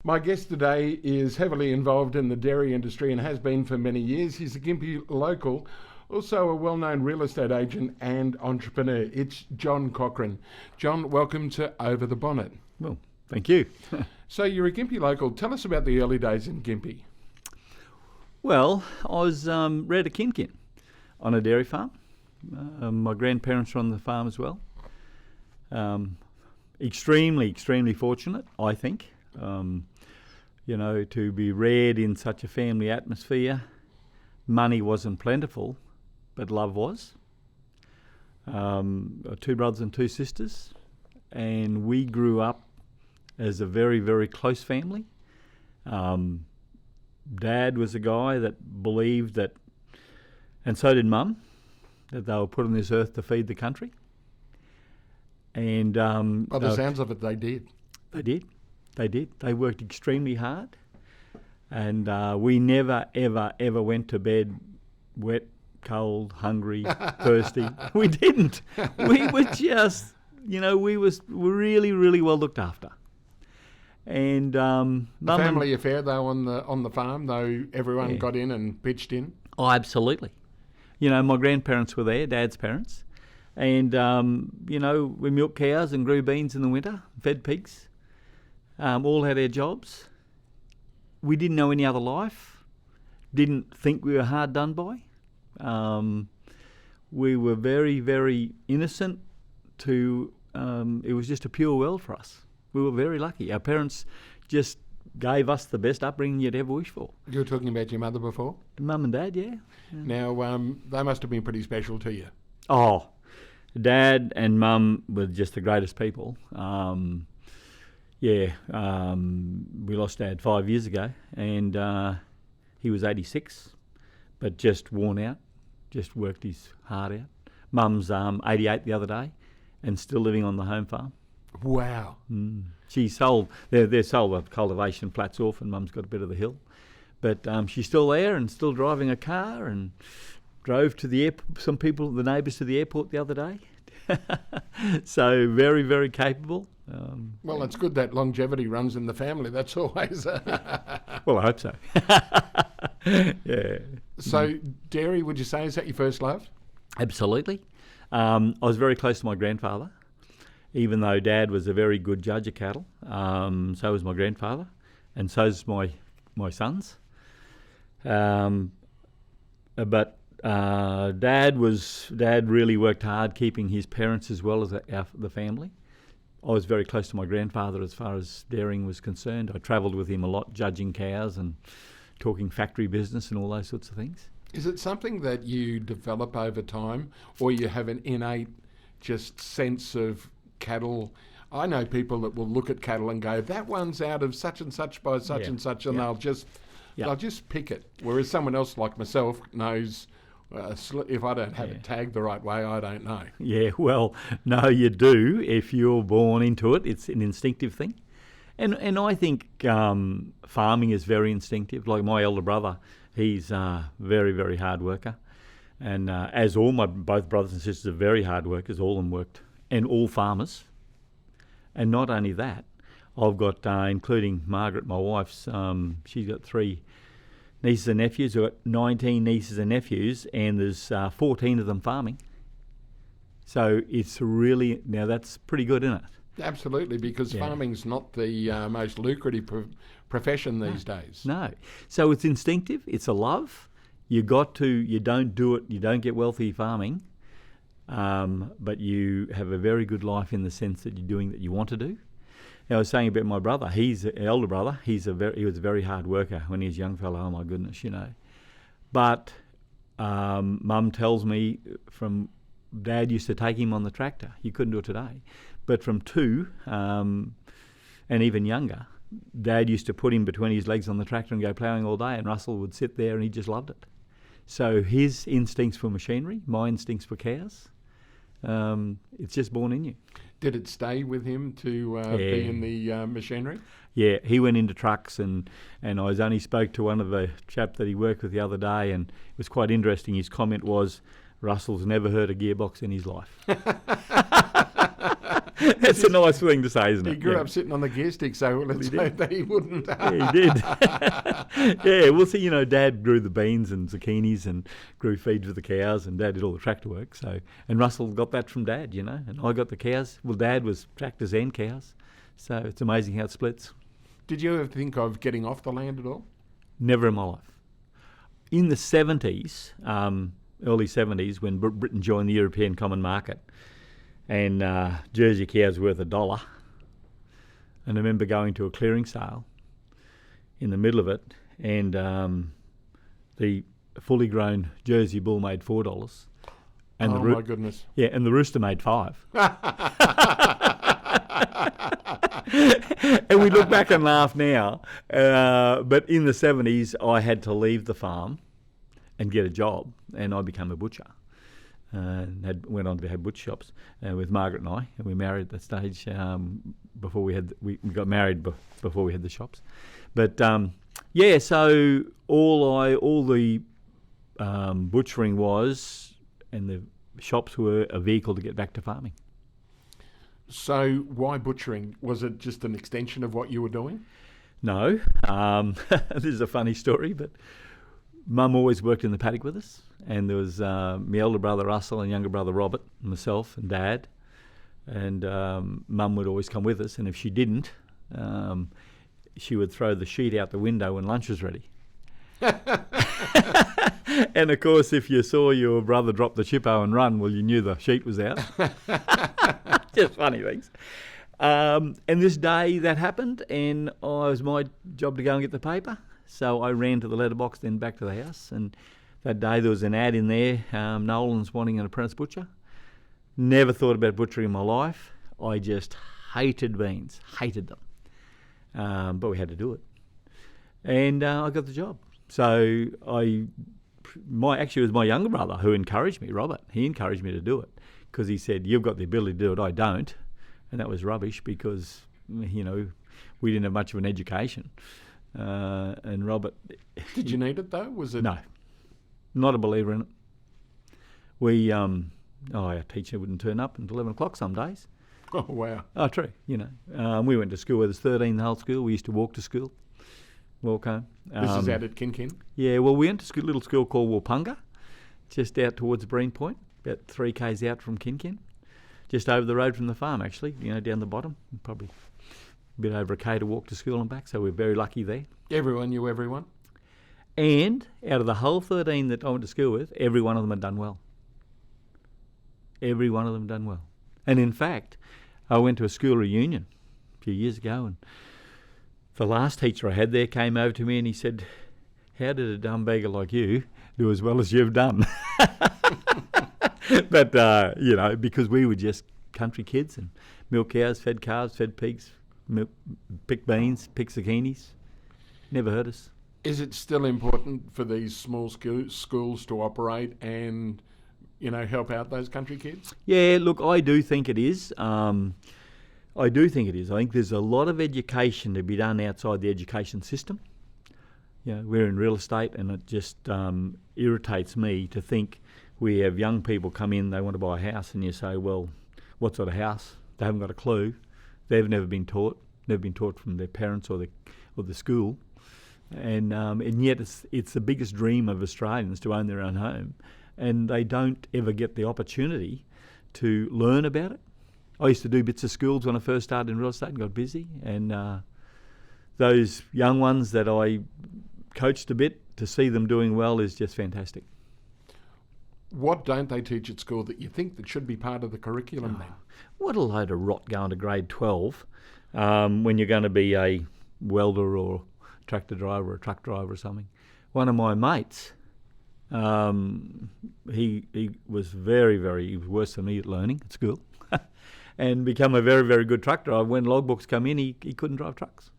My guest today is heavily involved in the dairy industry and has been for many years. He's a Gympie local, also a well-known real estate agent and entrepreneur. It's John Cochrane. John, welcome to Over the Bonnet. Well, thank you. So you're a Gympie local. Tell us about the early days in Gympie. Well, I was reared a kinkin on a dairy farm. My grandparents were on the farm as well. Extremely fortunate, I think. To be reared in such a family atmosphere. Money wasn't plentiful, but love was. Two brothers and two sisters, and we grew up as a very close family. Dad was a guy that believed that, and so did Mum, that they were put on this earth to feed the country. And by the sounds of it, they did. They did. They worked extremely hard, and we never, ever went to bed wet, cold, hungry, thirsty. We didn't. We were just, we were really well looked after. And a family affair though on the farm, though everyone got in and pitched in. Oh, absolutely. My grandparents were there, Dad's parents, and we milked cows and grew beans in the winter, fed pigs. All had their jobs. We didn't know any other life. Didn't think we were hard done by. We were very innocent it was just a pure world for us. We were very lucky. Our parents just gave us the best upbringing you'd ever wish for. You were talking about your mother before? Mum and Dad, yeah. Now, they must have been pretty special to you. Oh, Dad and Mum were just the greatest people. We lost Dad 5 years ago, and he was 86, but just worn out, just worked his heart out. Mum's 88 the other day, and still living on the home farm. Wow. She sold, they sold the cultivation flats off, and Mum's got a bit of the hill. But she's still there and still driving a car, and drove to the the neighbours to the airport the other day. So very capable. Well, it's good that longevity runs in the family. That's always... Well, I hope so. Yeah. So dairy, would you say, is that your first love? Absolutely. I was very close to my grandfather, even though Dad was a very good judge of cattle. So was my grandfather, and so's my sons. But Dad really worked hard keeping his parents as well as the family. I was very close to my grandfather as far as dairying was concerned. I travelled with him a lot, judging cows and talking factory business and all those sorts of things. Is it something that you develop over time, or you have an innate just sense of cattle? I know people that will look at cattle and go, that one's out of such and such by such and such, and they'll just pick it. Whereas someone else like myself knows, if I don't have it tagged the right way, I don't know. Yeah, well, no, you do. If you're born into it, it's an instinctive thing. And I think farming is very instinctive. Like my elder brother, he's a very hard worker. And as all both brothers and sisters are very hard workers, all of them worked, and all farmers. And not only that, I've got, including Margaret, my wife's, she's got 3 nieces and nephews. We've got 19 nieces and nephews, and there's 14 of them farming. So it's really, now that's pretty good, isn't it? Absolutely, because farming's not the most lucrative profession these days. No. So it's instinctive, it's a love. You don't do it, you don't get wealthy farming, but you have a very good life in the sense that you're doing that you want to do. Now, I was saying about my brother, he's an elder brother, he was a very hard worker when he was a young fellow, oh my goodness, But Mum tells me from Dad used to take him on the tractor. You couldn't do it today. But from 2, and even younger, Dad used to put him between his legs on the tractor and go ploughing all day, and Russell would sit there and he just loved it. So his instincts for machinery, my instincts for cows, it's just born in you. Did it stay with him to be in the machinery? Yeah, he went into trucks, and I only spoke to one of the chap that he worked with the other day, and it was quite interesting. His comment was, Russell's never heard a gearbox in his life. That's a nice thing to say, isn't it? He grew up sitting on the gear stick, so let's hope that he wouldn't. Yeah, he did. Yeah, well, see, Dad grew the beans and zucchinis and grew feed for the cows, and Dad did all the tractor work. So, and Russell got that from Dad, and I got the cows. Well, Dad was tractors and cows, so it's amazing how it splits. Did you ever think of getting off the land at all? Never in my life. In the 70s, early 70s, when Britain joined the European Common Market, and Jersey cows were worth $1. And I remember going to a clearing sale in the middle of it, and the fully grown Jersey bull made $4. And my goodness. Yeah, and the rooster made $5. And we look back and laugh now, but in the 70s I had to leave the farm and get a job, and I became a butcher. Went on to have butcher shops with Margaret and I, and we married at that stage before we got married before we had the shops. But so all the butchering was, and the shops were a vehicle to get back to farming. So why butchering? Was it just an extension of what you were doing? No. This is a funny story, but Mum always worked in the paddock with us, and there was my elder brother Russell and younger brother Robert, and myself and Dad, and Mum would always come with us, and if she didn't, she would throw the sheet out the window when lunch was ready. And of course, if you saw your brother drop the chippo and run, well, you knew the sheet was out. Just funny things. And this day that happened, and it was my job to go and get the paper. So I ran to the letterbox, then back to the house. And that day there was an ad in there, Nolan's wanting an apprentice butcher. Never thought about butchering in my life. I just hated beans, hated them. But we had to do it. And I got the job. So it was my younger brother who encouraged me, Robert. He encouraged me to do it because he said, "You've got the ability to do it, I don't." And that was rubbish because, we didn't have much of an education. And Robert... Did you need it though? Was it? No, not a believer in it. Our teacher wouldn't turn up until 11 o'clock some days. Oh, wow. Oh, true, we went to school where there's 13 the whole school. We used to walk to school, walk home. This is out at Kinkin? Yeah, well, we went to a little school called Wapunga, just out towards Breen Point, about 3 k's out from Kinkin, just over the road from the farm, actually, down the bottom, probably a bit over a k to walk to school and back, so we're very lucky there. Everyone knew everyone? And out of the whole 13 that I went to school with, every one of them had done well. Every one of them done well. And in fact, I went to a school reunion a few years ago, and the last teacher I had there came over to me and he said, "How did a dumb beggar like you do as well as you've done?" But, because we were just country kids and milked cows, fed calves, fed pigs, picked beans, picked zucchinis. Never hurt us. Is it still important for these small schools to operate and, help out those country kids? Yeah, look, I do think it is. I think there's a lot of education to be done outside the education system. We're in real estate, and it just irritates me to think we have young people come in, they want to buy a house, and you say, well, what sort of house? They haven't got a clue. They've never been taught from their parents or the school. And yet it's the biggest dream of Australians to own their own home, and they don't ever get the opportunity to learn about it. I used to do bits of schools when I first started in real estate and got busy, and those young ones that I coached a bit, to see them doing well is just fantastic. What don't they teach at school that you think that should be part of the curriculum then? What a load of rot going to grade 12 when you're going to be a welder or tractor driver or a truck driver or something. One of my mates, he was he was worse than me at learning at school and become a very, very good truck driver. When logbooks come in, he couldn't drive trucks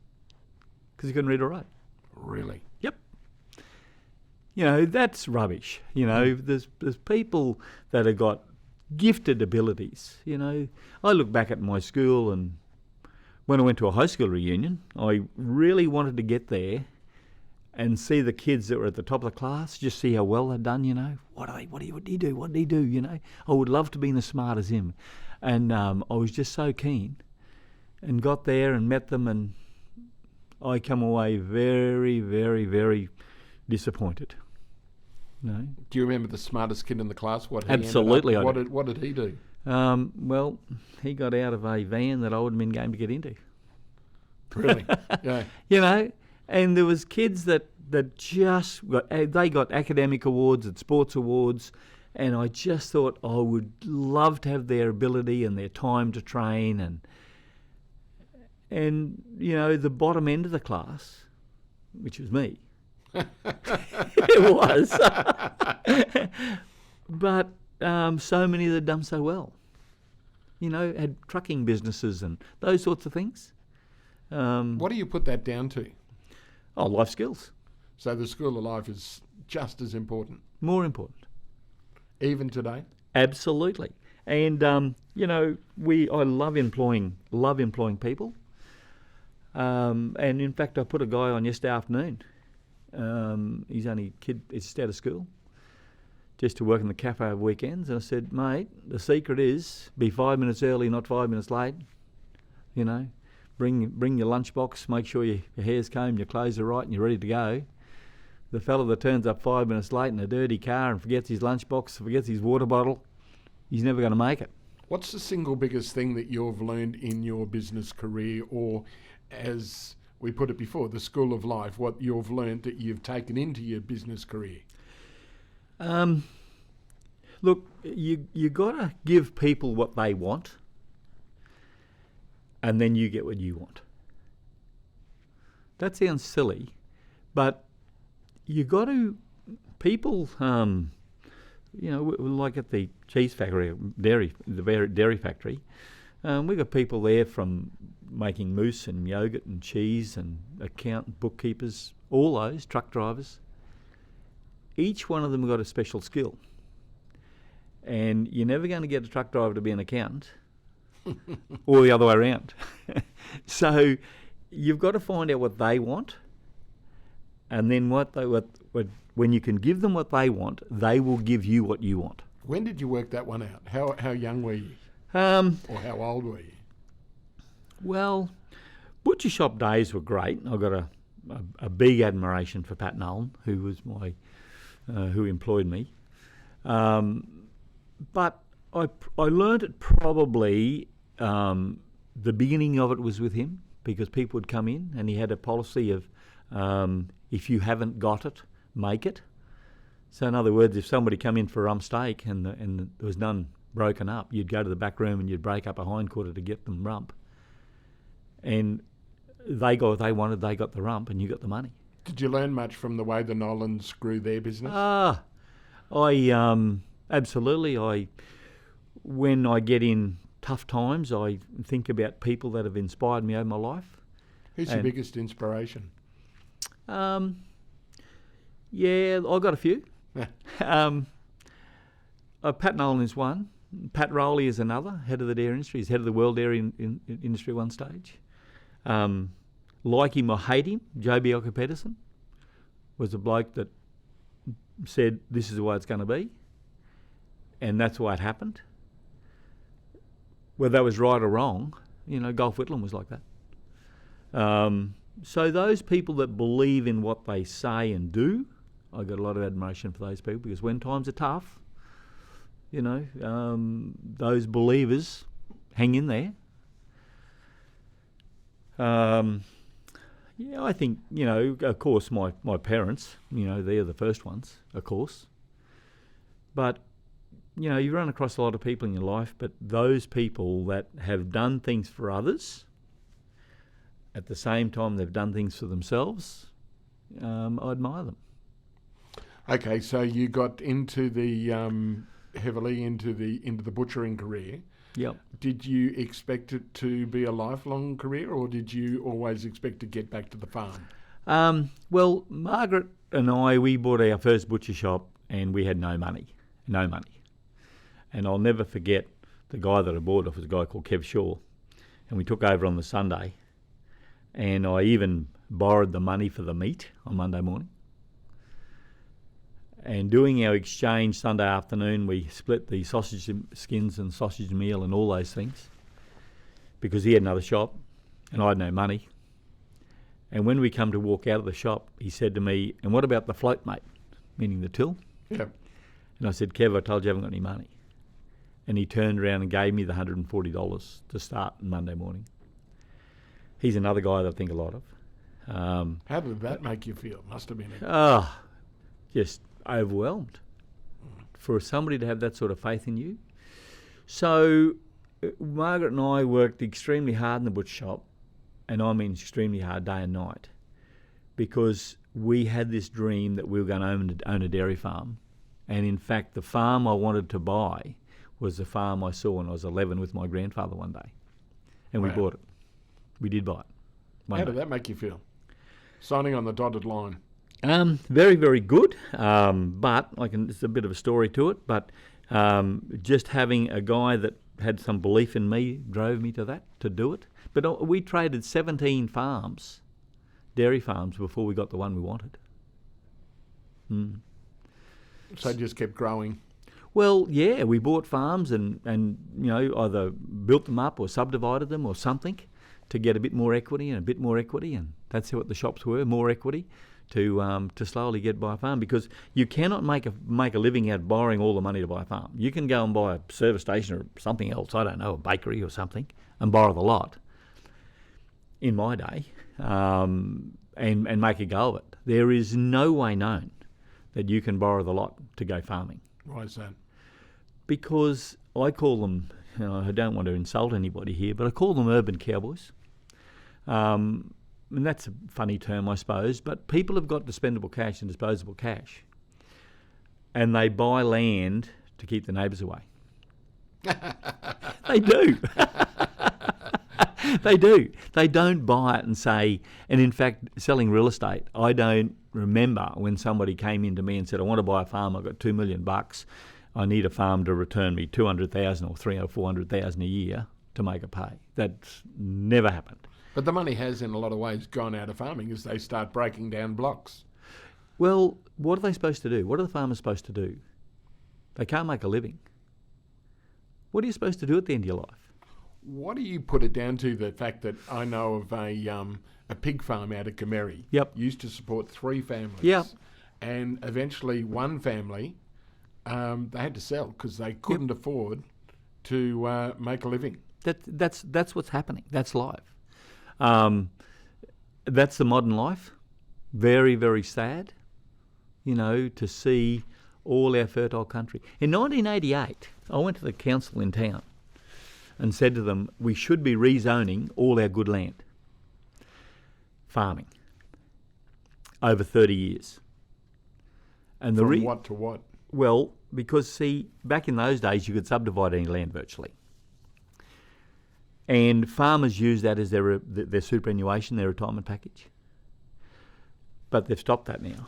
because he couldn't read or write. Really? Yep. That's rubbish. There's people that have got gifted abilities. I look back at my school, and when I went to a high school reunion, I really wanted to get there and see the kids that were at the top of the class, just see how well they'd done. What did he do? What did he do? I would love to be as smart as him. And I was just so keen, and got there and met them, and I come away very, very, very disappointed. No. Do you remember the smartest kid in the class? What he Absolutely, ended up, I do. what did he do? Well, he got out of a van that I would have been game to get into. Really? Yeah. You know, and there was kids that just they got academic awards and sports awards, and I just thought I would love to have their ability and their time to train, and you know, the bottom end of the class, which was me. It was. But so many that had done so well. You know, had trucking businesses and those sorts of things. What do you put that down to? Oh, life skills. So the school of life is just as important, More important. even today? Absolutely. And, you know, I love employing people. And in fact, I put a guy on yesterday afternoon. He's only a kid, he's just out of school, just to work in the cafe over weekends. And I said, mate, the secret is be 5 minutes early, not 5 minutes late. You know, bring your lunchbox, make sure your hair's combed, your clothes are right, and you're ready to go. The fella that turns up 5 minutes late in a dirty car and forgets his lunchbox, forgets his water bottle, he's never going to make it. What's the single biggest thing that you've learned in your business career, or as we put it before, the school of life, what you've learned that you've taken into your business career? Look, you got to give people what they want, and then you get what you want. That sounds silly, but you got to, people, you know, like at the cheese factory, the dairy factory, we got people there from making mousse and yogurt and cheese and accountant, bookkeepers, all those, truck drivers. Each one of them got a special skill. And you're never going to get a truck driver to be an accountant or the other way around. So you've got to find out what they want, and then when you can give them what they want, they will give you what you want. When did you work that one out? How young were you? Or how old were you? Well, butcher shop days were great. I got a big admiration for Pat Nolan, who was who employed me. But I learned it probably, the beginning of it was with him, because people would come in and he had a policy of, if you haven't got it, make it. So in other words, if somebody come in for a rump steak and there was none broken up, you'd go to the back room and you'd break up a hindquarter to get them rump. And they got what they wanted, they got the rump, and you got the money. Did you learn much from the way the Nolans grew their business? Absolutely. When I get in tough times, I think about people that have inspired me over my life. Who's your biggest inspiration? Yeah, I've got a few. Pat Nolan is one. Pat Rowley is another, head of the dairy industry. He's head of the world dairy industry at one stage. Like him or hate him, Joe Bielka Pedersen was a bloke that said, this is the way it's going to be. And that's why it happened. Whether that was right or wrong, you know, Golf Whitlam was like that. So those people that believe in what they say and do, I got a lot of admiration for those people, because when times are tough, you know, those believers hang in there. Yeah, I think, you know, of course, my parents, you know, they're the first ones, of course. But, you know, you run across a lot of people in your life, but those people that have done things for others, at the same time they've done things for themselves, I admire them. Okay, so you got into the heavily into the butchering career. Yep. Did you expect it to be a lifelong career, or did you always expect to get back to the farm? Well, Margaret and I, we bought our first butcher shop and we had no money. And I'll never forget the guy that I bought off was a guy called Kev Shaw. And we took over on the Sunday. And I even borrowed the money for the meat on Monday morning. And doing our exchange Sunday afternoon, we split the sausage skins and sausage meal and all those things because he had another shop and I had no money. And when we come to walk out of the shop, he said to me, "And what about the float, mate?" Meaning the till. Yep. And I said, "Kev, I told you I haven't got any money." And he turned around and gave me the $140 to start Monday morning. He's another guy that I think a lot of. How did that make you feel? Must have been Just overwhelmed for somebody to have that sort of faith in you. So Margaret and I worked extremely hard in the butcher shop, and I mean extremely hard, day and night, because we had this dream that we were going to own a dairy farm. And in fact, the farm I wanted to buy was the farm I saw when I was 11 with my grandfather one day. And we bought it. We did buy it. How did that make you feel? Signing on the dotted line. Very, very good. But it's a bit of a story to it. But just having a guy that had some belief in me drove me to do it. But we traded 17 farms, dairy farms, before we got the one we wanted. So it just kept growing. Well, yeah, we bought farms and either built them up or subdivided them or something to get a bit more equity and a bit more equity, and that's what the shops were, more equity to slowly get by a farm, because you cannot make a living out borrowing all the money to buy a farm. You can go and buy a service station or something else, I don't know, a bakery or something, and borrow the lot in my day and make a go of it. There is no way known that you can borrow the lot to go farming. Why is that? Because I call them, I don't want to insult anybody here, but I call them urban cowboys. And that's a funny term, I suppose, but people have got dispendable cash and disposable cash. And they buy land to keep the neighbours away. They do. They do. They don't buy it and say, and in fact, selling real estate, I don't remember when somebody came in to me and said, "I want to buy a farm, I've got $2 million. I need a farm to return me $200,000 or $300,000 or $400,000 a year to make a pay." That's never happened. But the money has, in a lot of ways, gone out of farming as they start breaking down blocks. Well, what are they supposed to do? What are the farmers supposed to do? They can't make a living. What are you supposed to do at the end of your life? What do you put it down to, the fact that I know of a pig farm out of Gomerri? Yep. Used to support 3 families. Yep. And eventually one family, they had to sell because they couldn't afford to make a living. That's what's happening. That's life. That's the modern life. Very, very sad, to see all our fertile country. In 1988, I went to the council in town and said to them, we should be rezoning all our good land, farming, over 30 years. And From what to what? Well, because, see, back in those days, you could subdivide any land virtually. And farmers use that as their superannuation, their retirement package. But they've stopped that now.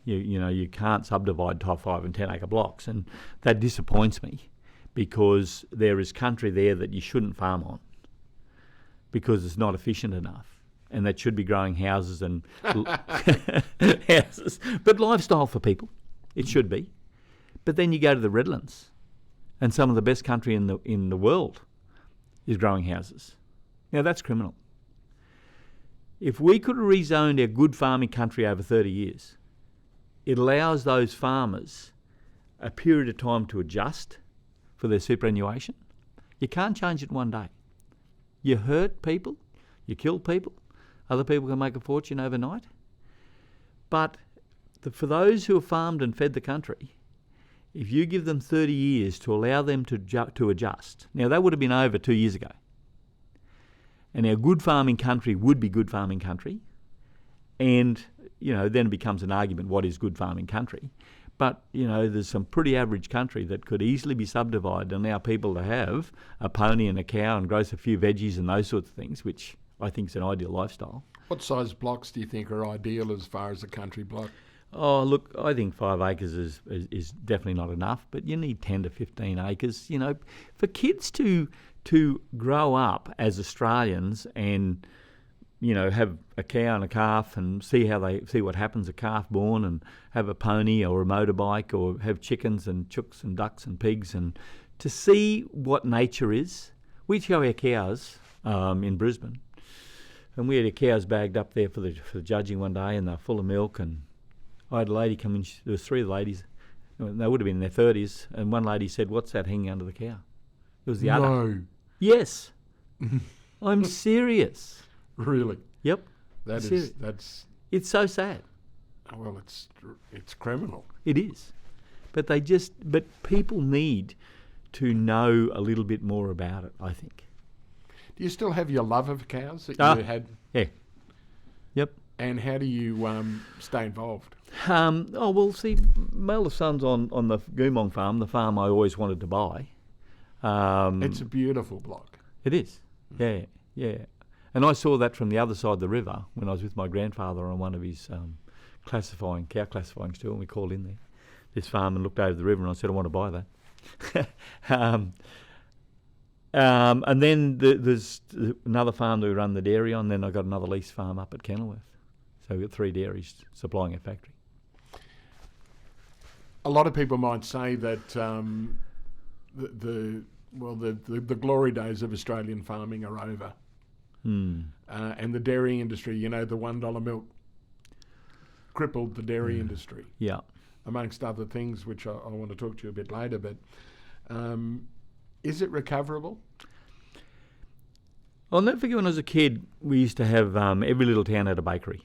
You can't subdivide top 5 and 10 acre blocks, and that disappoints me, because there is country there that you shouldn't farm on because it's not efficient enough, and that should be growing houses and houses, but lifestyle for people. It should be. But then you go to the Redlands, and some of the best country in the world is growing houses. Now that's criminal. If we could have rezoned our good farming country over 30 years, it allows those farmers a period of time to adjust for their superannuation. You can't change it one day. You hurt people, you kill people, other people can make a fortune overnight. But for those who have farmed and fed the country, if you give them 30 years to allow them to adjust, now that would have been over 2 years ago, and our good farming country would be good farming country, and then it becomes an argument, what is good farming country? But, there's some pretty average country that could easily be subdivided and allow people to have a pony and a cow and grow a few veggies and those sorts of things, which I think is an ideal lifestyle. What size blocks do you think are ideal as far as a country block? Oh, look, I think 5 acres is definitely not enough, but you need 10 to 15 acres, for kids to grow up as Australians and have a cow and a calf and see what happens, a calf born, and have a pony or a motorbike, or have chickens and chooks and ducks and pigs, and to see what nature is. We show our cows in Brisbane, and we had our cows bagged up there for the judging one day, and they're full of milk. And I had a lady come in. There was three ladies. They would have been in their 30s, and one lady said, "What's that hanging under the cow?" It was the udder. No. Yes. I'm serious. Really? Yep. That's It's so sad. well, it's criminal. It is. But people need to know a little bit more about it, I think. Do you still have your love of cows that you had? Yeah. Yep. And how do you stay involved? See, my eldest son's on the Goomong farm, the farm I always wanted to buy. It's a beautiful block. It is. Yeah, yeah. And I saw that from the other side of the river when I was with my grandfather on one of his cow classifying still, and we called in this farm and looked over the river, and I said, I want to buy that. And then there's another farm that we run the dairy on, then I got another lease farm up at Kenilworth. So we've got 3 dairies supplying a factory. A lot of people might say that the glory days of Australian farming are over. And the dairy industry, the $1 milk crippled the dairy industry. Yeah. Amongst other things, which I want to talk to you a bit later. But is it recoverable? I'll never forget when I was a kid, we used to have every little town had a bakery.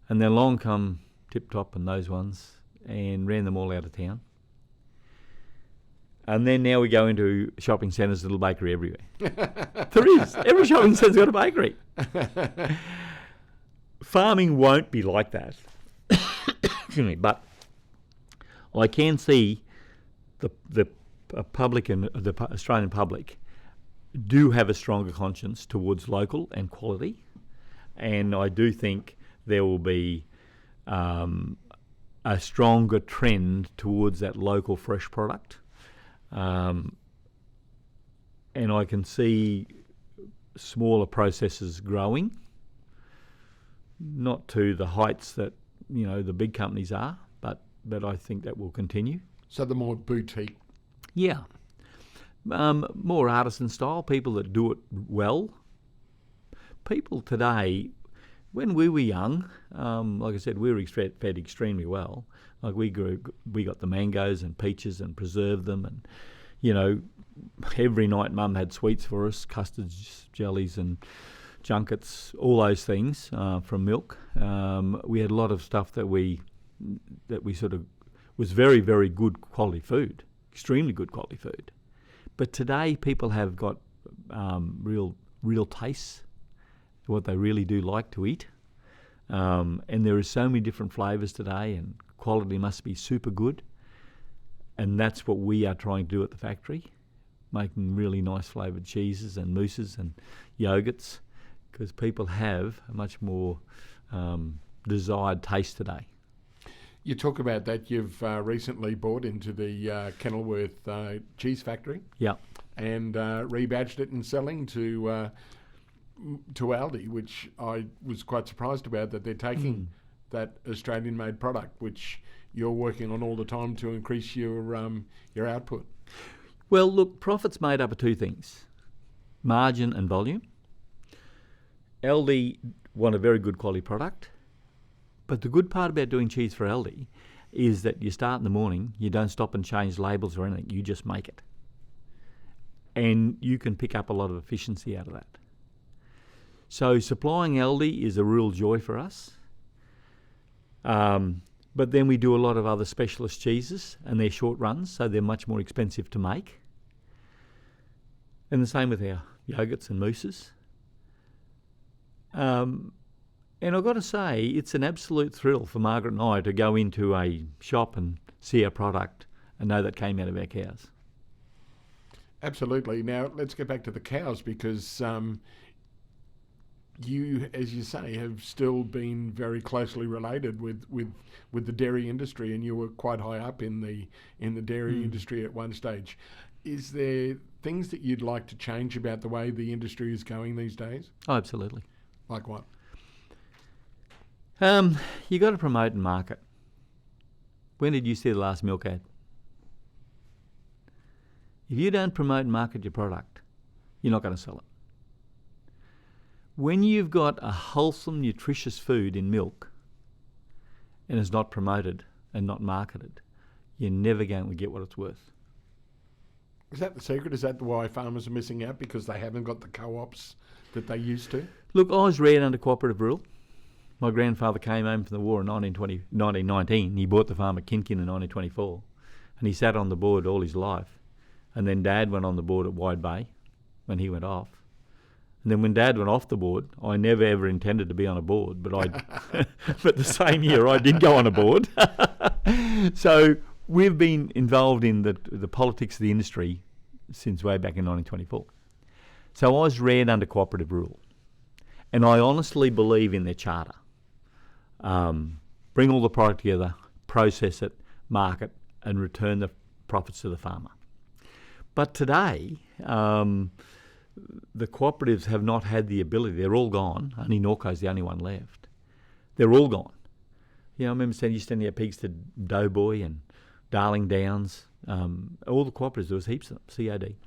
And then along come Tip Top and those ones and ran them all out of town. And then now we go into shopping centres, little bakery everywhere. There is. Every shopping centre's got a bakery. Farming won't be like that. Excuse me. But I can see the public and the Australian public do have a stronger conscience towards local and quality. And I do think there will be a stronger trend towards that local fresh product. And I can see smaller processors growing, not to the heights that the big companies are, but I think that will continue. So the more boutique. Yeah, more artisan style, people that do it well. People today, when we were young, like I said, we were fed extremely well. Like we got the mangoes and peaches and preserved them, and every night Mum had sweets for us, custards, jellies, and junkets, all those things from milk. We had a lot of stuff that we sort of was very, very good quality food, extremely good quality food. But today people have got real tastes, what they really do like to eat. And there are so many different flavours today, and quality must be super good. And that's what we are trying to do at the factory, making really nice flavoured cheeses and mousses and yogurts, because people have a much more desired taste today. You talk about that. You've recently bought into the Kenilworth cheese factory. Yeah. And rebadged it and selling to Aldi, which I was quite surprised about, that they're taking that Australian-made product, which you're working on all the time to increase your output. Well, look, profit's made up of 2 things: margin and volume. Aldi want a very good quality product, but the good part about doing cheese for Aldi is that you start in the morning, you don't stop and change labels or anything, you just make it. And you can pick up a lot of efficiency out of that. So supplying Aldi is a real joy for us. But then we do a lot of other specialist cheeses, and they're short runs, so they're much more expensive to make. And the same with our yogurts and mousses. And I've got to say, it's an absolute thrill for Margaret and I to go into a shop and see a product and know that came out of our cows. Absolutely. Now, let's get back to the cows, because you, as you say, have still been very closely related with the dairy industry, and you were quite high up in the dairy industry at one stage. Is there things that you'd like to change about the way the industry is going these days? Oh, absolutely. Like what? You got to promote and market. When did you see the last milk ad? If you don't promote and market your product, you're not going to sell it. When you've got a wholesome, nutritious food in milk and it's not promoted and not marketed, you're never going to get what it's worth. Is that the secret? Is that why farmers are missing out, because they haven't got the co-ops that they used to? Look, I was reared under cooperative rule. My grandfather came home from the war in 1919. He bought the farm at Kinkin in 1924, and he sat on the board all his life. And then Dad went on the board at Wide Bay when he went off. And then when Dad went off the board, I never ever intended to be on a board, but but the same year I did go on a board. So we've been involved in the politics of the industry since way back in 1924. So I was reared under cooperative rule. And I honestly believe in their charter. Bring all the product together, process it, market, and return the profits to the farmer. But today, the cooperatives have not had the ability. They're all gone. Only Norco's the only one left. They're all gone. You know, I remember you standing at Pigs to Doughboy and Darling Downs. All the cooperatives, there was heaps of them, COD.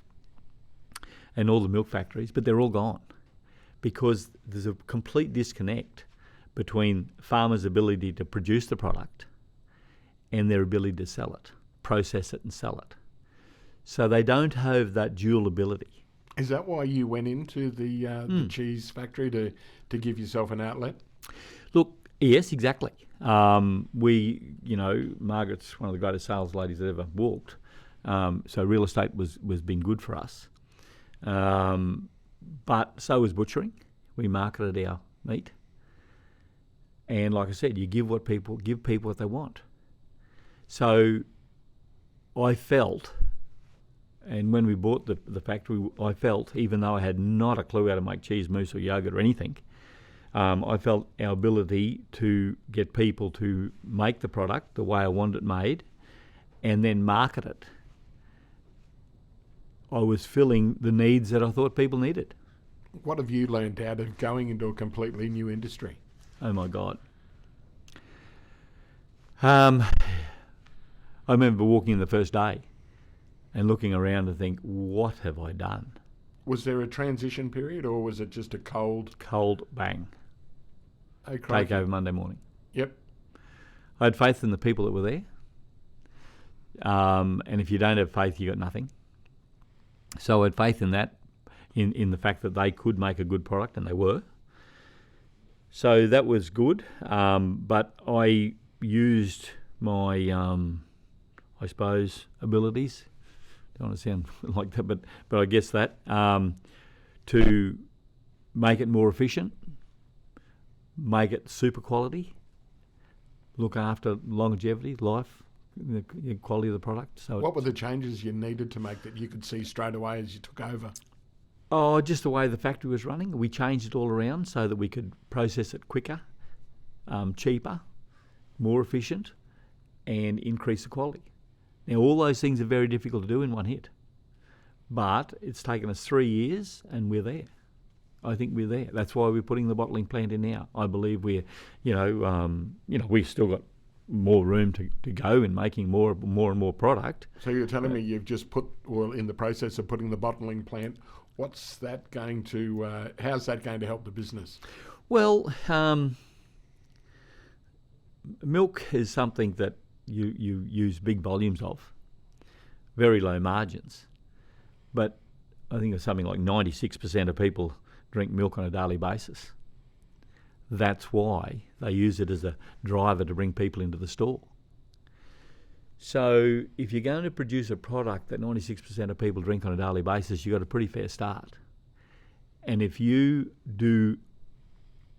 And all the milk factories, but they're all gone. Because there's a complete disconnect between farmers' ability to produce the product and their ability to sell it, process it and sell it. So they don't have that dual ability. Is that why you went into the cheese factory, to give yourself an outlet? Look, yes, exactly. Margaret's one of the greatest sales ladies that ever walked. So real estate was been good for us. But so was butchering. We marketed our meat. And like I said, you give people what they want. So I felt, and when we bought the factory, I felt, even though I had not a clue how to make cheese, mousse or yogurt or anything, I felt our ability to get people to make the product the way I wanted it made and then market it. I was filling the needs that I thought people needed. What have you learned out of going into a completely new industry? Oh my God. I remember walking in the first day and looking around and think, what have I done? Was there a transition period, or was it just a cold bang. Oh, Take over Monday morning. Yep. I had faith in the people that were there. And if you don't have faith, you got nothing. So I had faith in that, in the fact that they could make a good product, and they were. So that was good. But I used my, I suppose, abilities. Don't want to sound like that, but I guess that, to make it more efficient, make it super quality, look after longevity, life, the quality of the product. So what were the changes you needed to make that you could see straight away as you took over? Oh, just the way the factory was running. We changed it all around so that we could process it quicker, cheaper, more efficient, and increase the quality. Now, all those things are very difficult to do in one hit, but it's taken us 3 years, and we're there. I think we're there. That's why we're putting the bottling plant in now. I believe we've still got more room to go in making more and more product. So you're telling me you've just in the process of putting the bottling plant. What's that going to? How's that going to help the business? Well, milk is something that you use big volumes of, very low margins, but I think it's something like 96% of people drink milk on a daily basis. That's why they use it as a driver to bring people into the store. So if you're going to produce a product that 96% of people drink on a daily basis, you've got a pretty fair start. And if you do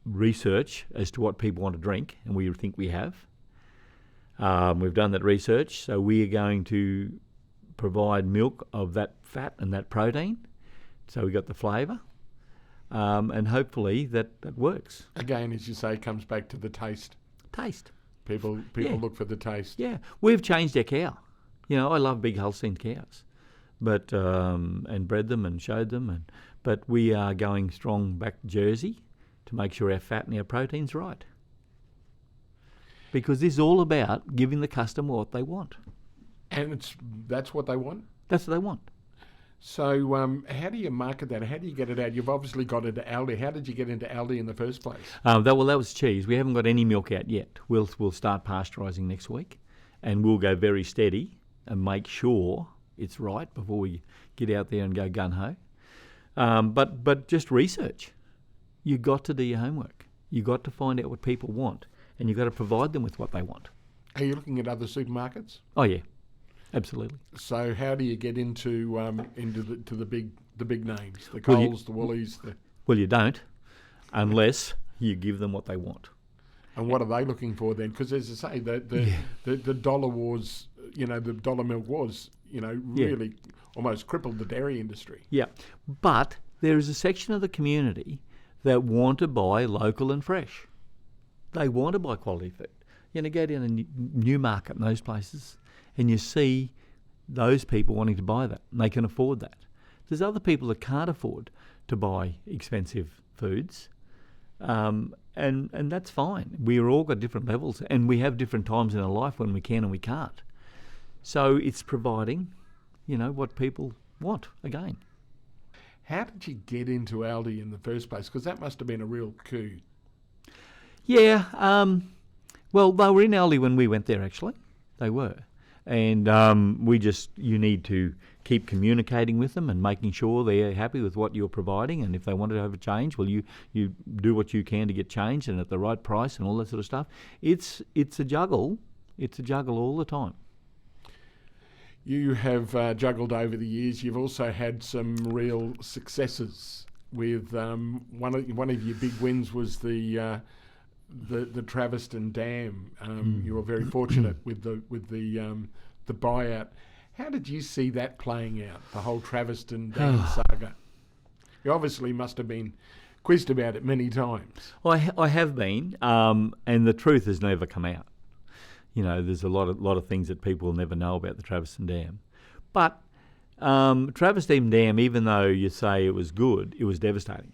research as to what people want to drink, and we think we have, we've done that research, so we are going to provide milk of that fat and that protein, so we got the flavour, and hopefully that works. Again, as you say, it comes back to the taste. People look for the taste. Yeah, we've changed our cow. You know, I love big Holstein cows, but and bred them and showed them, but we are going strong back to Jersey to make sure our fat and our protein's right. Because this is all about giving the customer what they want. And that's what they want? That's what they want. So how do you market that? How do you get it out? You've obviously got into Aldi. How did you get into Aldi in the first place? That was cheese. We haven't got any milk out yet. We'll start pasteurising next week, and we'll go very steady and make sure it's right before we get out there and go gun-ho. But just research. You've got to do your homework. You've got to find out what people want, and you've got to provide them with what they want. Are you looking at other supermarkets? Oh, yeah. Absolutely. So how do you get into the big names, the Coles, the Woolies? Well, you don't, unless you give them what they want. And what are they looking for then? Because as I say, the dollar wars, the dollar milk wars, really almost crippled the dairy industry. Yeah, but there is a section of the community that want to buy local and fresh. They want to buy quality food. Go down to Newmarket and those places, and you see those people wanting to buy that, and they can afford that. There's other people that can't afford to buy expensive foods, and that's fine. We've all got different levels, and we have different times in our life when we can and we can't. So it's providing, what people want, again. How did you get into Aldi in the first place? Because that must have been a real coup. Yeah, well, they were in Aldi when we went there, actually. They were. And you need to keep communicating with them and making sure they're happy with what you're providing. And if they wanted to have a change, well, you do what you can to get changed and at the right price and all that sort of stuff. It's a juggle. It's a juggle all the time. You have juggled over the years. You've also had some real successes with one of your big wins was the Traviston Dam. You were very fortunate with the buyout. How did you see that playing out, the whole Traviston Dam saga? You obviously must have been quizzed about it many times. I have been, and the truth has never come out. There's a lot of things that people will never know about the Traviston Dam. But Traviston Dam, even though you say it was good, it was devastating.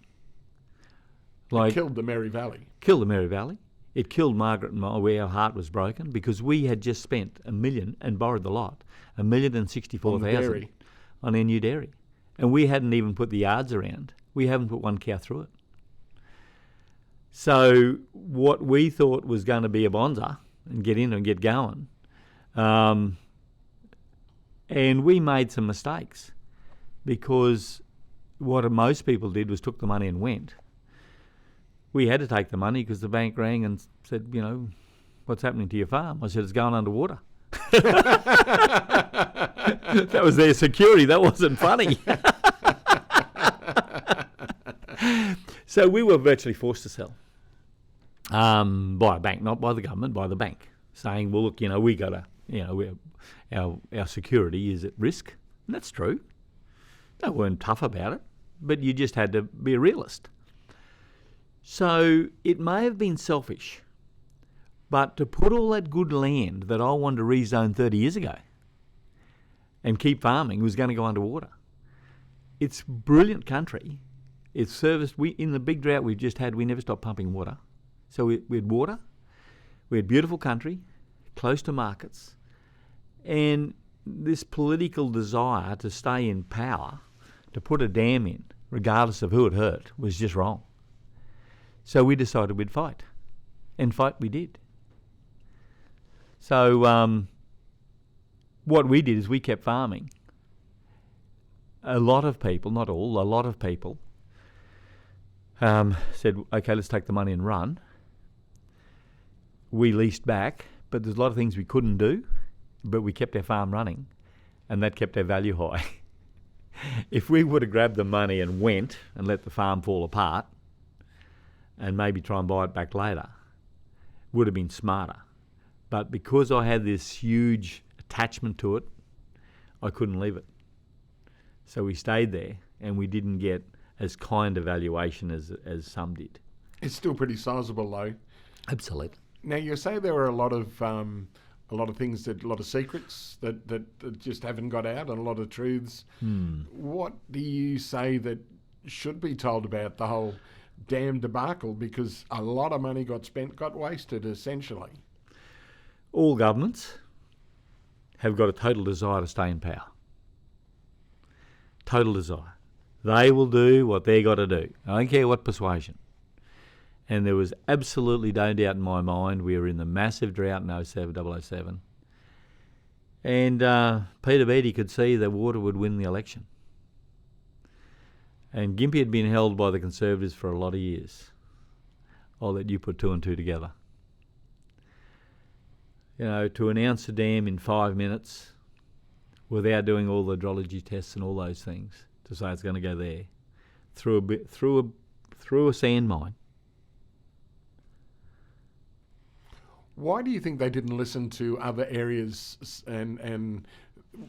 It killed the Mary Valley. Killed the Mary Valley. It killed Margaret and I, where our heart was broken, because we had just spent $1 million and borrowed the lot, $1,064,000 on our new dairy, and we hadn't even put the yards around. We haven't put one cow through it. So what we thought was going to be a bonza and get in and get going, and we made some mistakes, because what most people did was took the money and went. We had to take the money because the bank rang and said, what's happening to your farm? I said, it's going underwater. That was their security. That wasn't funny. So we were virtually forced to sell by a bank, not by the government, by the bank, saying, well, look, we got to, our security is at risk. And that's true. They weren't tough about it, but you just had to be a realist. So it may have been selfish, but to put all that good land that I wanted to rezone 30 years ago and keep farming was going to go underwater. It's brilliant country. It's serviced. In the big drought we've just had, we never stopped pumping water. So we had water, we had beautiful country, close to markets, and this political desire to stay in power, to put a dam in, regardless of who it hurt, was just wrong. So we decided we'd fight, and fight we did. So what we did is we kept farming. A lot of people, not all, a lot of people said, okay, let's take the money and run. We leased back, but there's a lot of things we couldn't do, but we kept our farm running, and that kept our value high. If we would have grabbed the money and went and let the farm fall apart, and maybe try and buy it back later, would have been smarter. But because I had this huge attachment to it, I couldn't leave it. So we stayed there, and we didn't get as kind a valuation as some did. It's still pretty sizable, though. Absolutely. Now, you say there were a lot of things, a lot of secrets that just haven't got out, and a lot of truths. What do you say that should be told about the whole dam debacle because a lot of money got spent, got wasted essentially. All governments have got a total desire to stay in power. Total desire. They will do what they got to do. I don't care what persuasion. And there was absolutely no doubt in my mind we were in the massive drought in 007. And Peter Beattie could see that water would win the election. And Gympie had been held by the Conservatives for a lot of years. I'll let you put two and two together. You know, to announce a dam in 5 minutes without doing all the hydrology tests and all those things, to say it's going to go there, through a sand mine. Why do you think they didn't listen to other areas and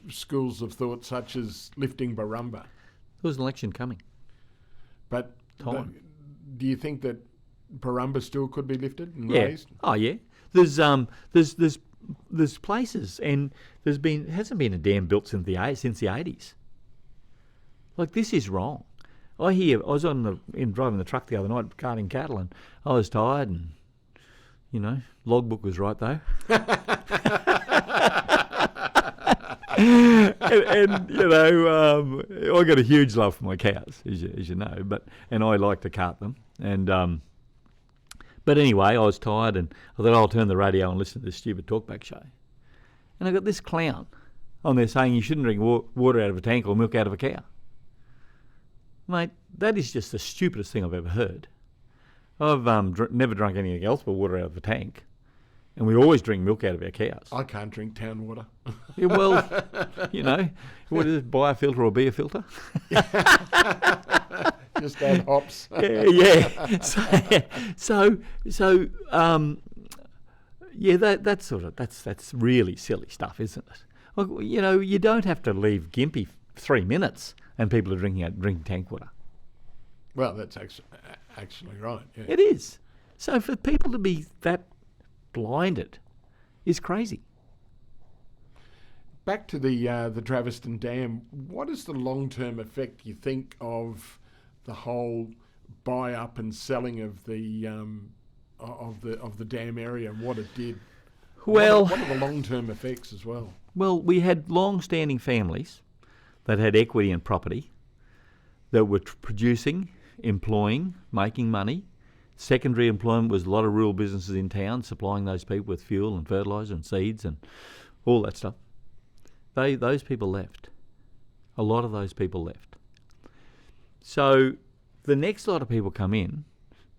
schools of thought such as lifting Barumba? There was an election coming. But Time. do you think that Barumba still could be lifted and Yeah. raised? Oh yeah. There's places, and hasn't been a dam built since the 80s. Like, this is wrong. I was driving the truck the other night carting cattle, and I was tired, and logbook was right though. I got a huge love for my cows, as you know, and I like to cart them. And but anyway, I was tired, and I thought I'll turn the radio and listen to this stupid talkback show. And I got this clown on there saying you shouldn't drink water out of a tank or milk out of a cow. Mate, that is just the stupidest thing I've ever heard. I've never drunk anything else but water out of a tank. And we always drink milk out of our cows. I can't drink town water. Yeah, well, what is it, buy a filter or be a filter? Just add hops. Yeah. That's really silly stuff, isn't it? Well, you don't have to leave Gympie 3 minutes and people are drinking tank water. Well, that's actually right. Yeah. It is. So for people to be that blinded is crazy. Back to the Draveston Dam. What is the long-term effect, you think, of the whole buy up and selling of the dam area and what it did? Well, what are the long-term effects as well? Well, we had long-standing families that had equity in property that were producing, employing, making money. Secondary employment was a lot of rural businesses in town supplying those people with fuel and fertiliser and seeds and all that stuff. Those people left. A lot of those people left. So the next lot of people come in,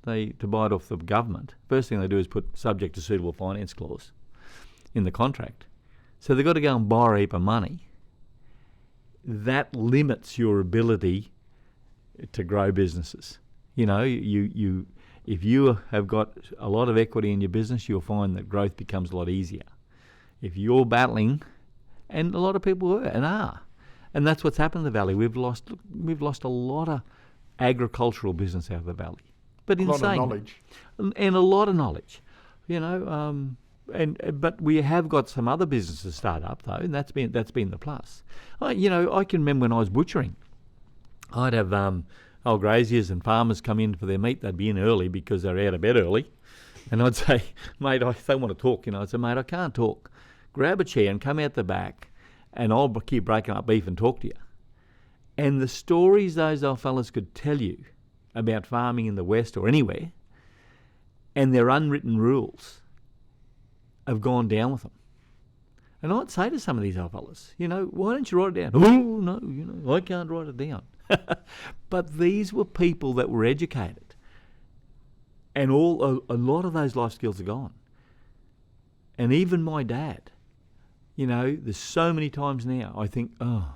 to buy it off the government, first thing they do is put subject to suitable finance clause in the contract. So they've got to go and borrow a heap of money. That limits your ability to grow businesses. If you have got a lot of equity in your business, you'll find that growth becomes a lot easier. If you're battling, and a lot of people were and are, and that's what's happened in the valley. We've lost a lot of agricultural business out of the valley. But a lot of knowledge. And a lot of knowledge, but we have got some other businesses start up though, and that's been the plus. I can remember when I was butchering, I'd have old graziers and farmers come in for their meat. They'd be in early because they're out of bed early, and I'd say, mate, if they want to talk, I'd say, mate, I can't talk. Grab a chair and come out the back, and I'll keep breaking up beef and talk to you. And the stories those old fellas could tell you about farming in the West or anywhere, and their unwritten rules have gone down with them. And I'd say to some of these old fellas, why don't you write it down? Oh, no, I can't write it down. But these were people that were educated, and a lot of those life skills are gone. And even my dad, there's so many times now I think, oh,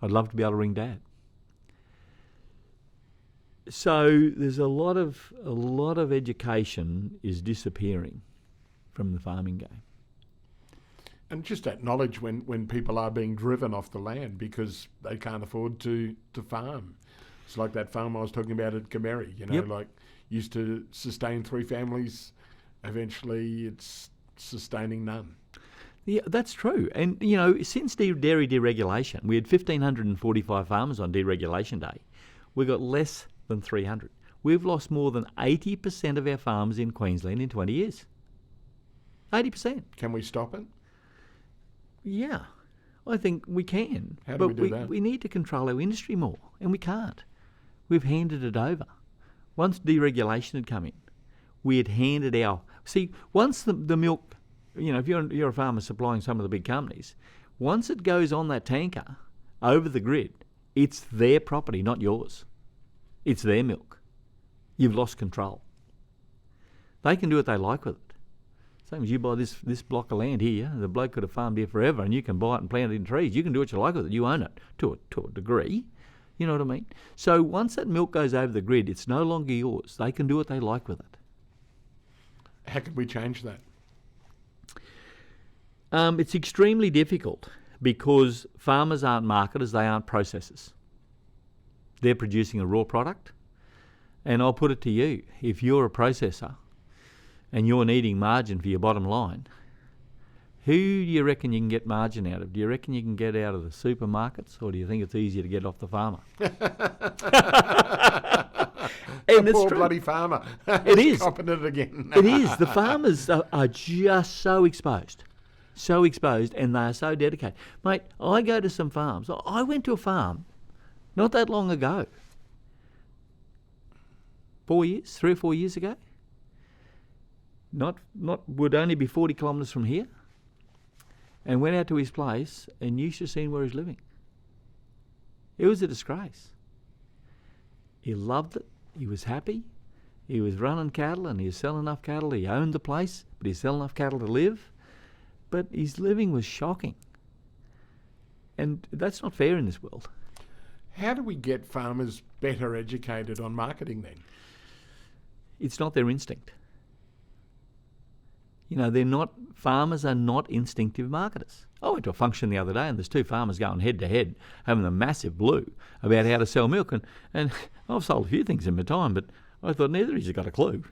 I'd love to be able to ring Dad. So there's a lot of education is disappearing from the farming game. And just that knowledge when people are being driven off the land because they can't afford to farm. It's like that farm I was talking about at Cameri, Yep. like used to sustain 3 families. Eventually it's sustaining none. Yeah, that's true. And, since dairy deregulation, we had 1,545 farmers on deregulation day. We got less than 300. We've lost more than 80% of our farmers in Queensland in 20 years. 80%. Can we stop it? Yeah, I think we can. How do but we do that? We need to control our industry more, and we can't. We've handed it over. Once deregulation had come in, we had handed our... See, once the milk, if you're a farmer supplying some of the big companies, once it goes on that tanker over the grid, it's their property, not yours. It's their milk. You've lost control. They can do what they like with it. Same as you buy this block of land here, the bloke could have farmed here forever and you can buy it and plant it in trees. You can do what you like with it. You own it to a degree. You know what I mean? So once that milk goes over the grid, it's no longer yours. They can do what they like with it. How can we change that? It's extremely difficult because farmers aren't marketers, they aren't processors. They're producing a raw product. And I'll put it to you, if you're a processor and you're needing margin for your bottom line, who do you reckon you can get margin out of? Do you reckon you can get out of the supermarkets, or do you think it's easier to get off the farmer? And the poor bloody farmer. It is. Copping it again. It is. The farmers are just so exposed, and they are so dedicated. Mate, I go to some farms. I went to a farm not that long ago. 3 or 4 years ago. Would only be 40 kilometres from here, and went out to his place, and you should have seen where he's living. It was a disgrace. He loved it. He was happy. He was running cattle, and he was selling enough cattle. He owned the place, but he sold enough cattle to live. But his living was shocking. And that's not fair in this world. How do we get farmers better educated on marketing then? It's not their instinct. Farmers are not instinctive marketers. I went to a function the other day and there's two farmers going head to head, having a massive blue about how to sell milk. And I've sold a few things in my time, but I thought neither of you got a clue.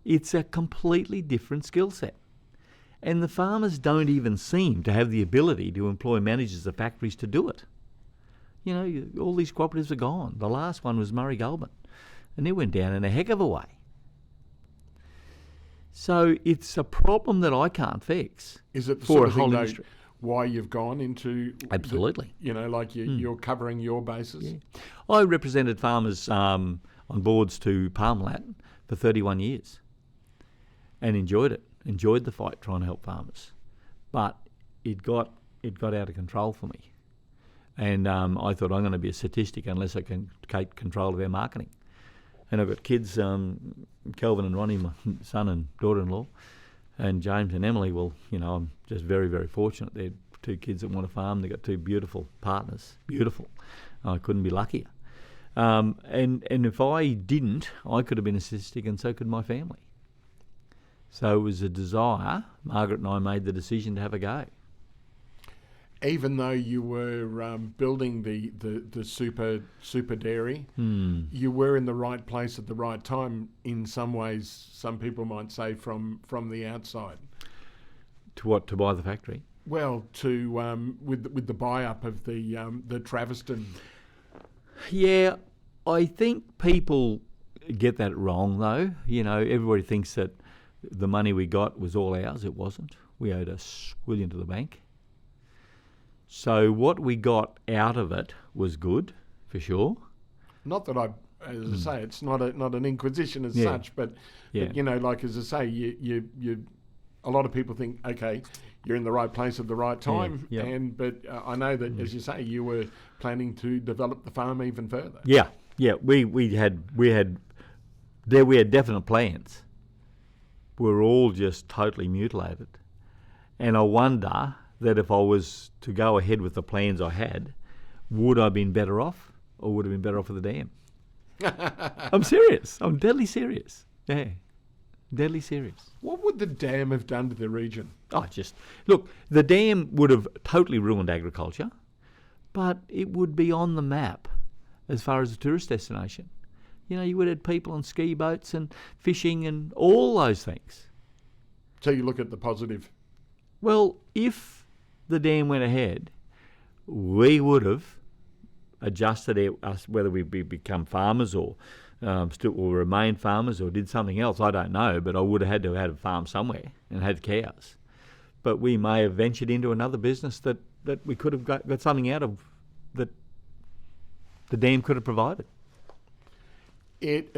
It's a completely different skill set. And the farmers don't even seem to have the ability to employ managers of factories to do it. All these cooperatives are gone. The last one was Murray Goulburn. And it went down in a heck of a way. So it's a problem that I can't fix. Is it the for sort a of whole thing industry? Why you've gone into... Absolutely. You're covering your bases? Yeah. I represented farmers on boards to Parmalat for 31 years and enjoyed it. Enjoyed the fight trying to help farmers. But it got out of control for me. And I thought I'm going to be a statistic unless I can take control of our marketing. And I've got kids, Kelvin and Ronnie, my son and daughter-in-law, and James and Emily. Well, I'm just very, very fortunate. They're two kids that want to farm. They've got two beautiful partners. Beautiful. I couldn't be luckier. And if I didn't, I could have been a statistic, and so could my family. So it was a desire. Margaret and I made the decision to have a go. Even though you were building the super dairy, you were in the right place at the right time. In some ways, some people might say from the outside. To what? To buy the factory? Well, with the buy up of the Traviston. Yeah, I think people get that wrong though. Everybody thinks that the money we got was all ours. It wasn't. We owed a squillion to the bank. So what we got out of it was good, for sure. Not that as I say, it's not an inquisition as such, but as I say, you a lot of people think, okay, you're in the right place at the right time, but I know that as you say, you were planning to develop the farm even further. Yeah, we had definite plans. We were all just totally mutilated, and I wonder that if I was to go ahead with the plans I had, would I have been better off, or would I have been better off with the dam? I'm serious. I'm deadly serious. Yeah, deadly serious. What would the dam have done to the region? Look, the dam would have totally ruined agriculture, but it would be on the map as far as a tourist destination. You would have had people on ski boats and fishing and all those things. So you look at the positive. Well, if the dam went ahead, we would have adjusted us, whether we become farmers or still or remained farmers or did something else, I don't know, but I would have had to have had a farm somewhere and had cows. But we may have ventured into another business that we could have got something out of that the dam could have provided. It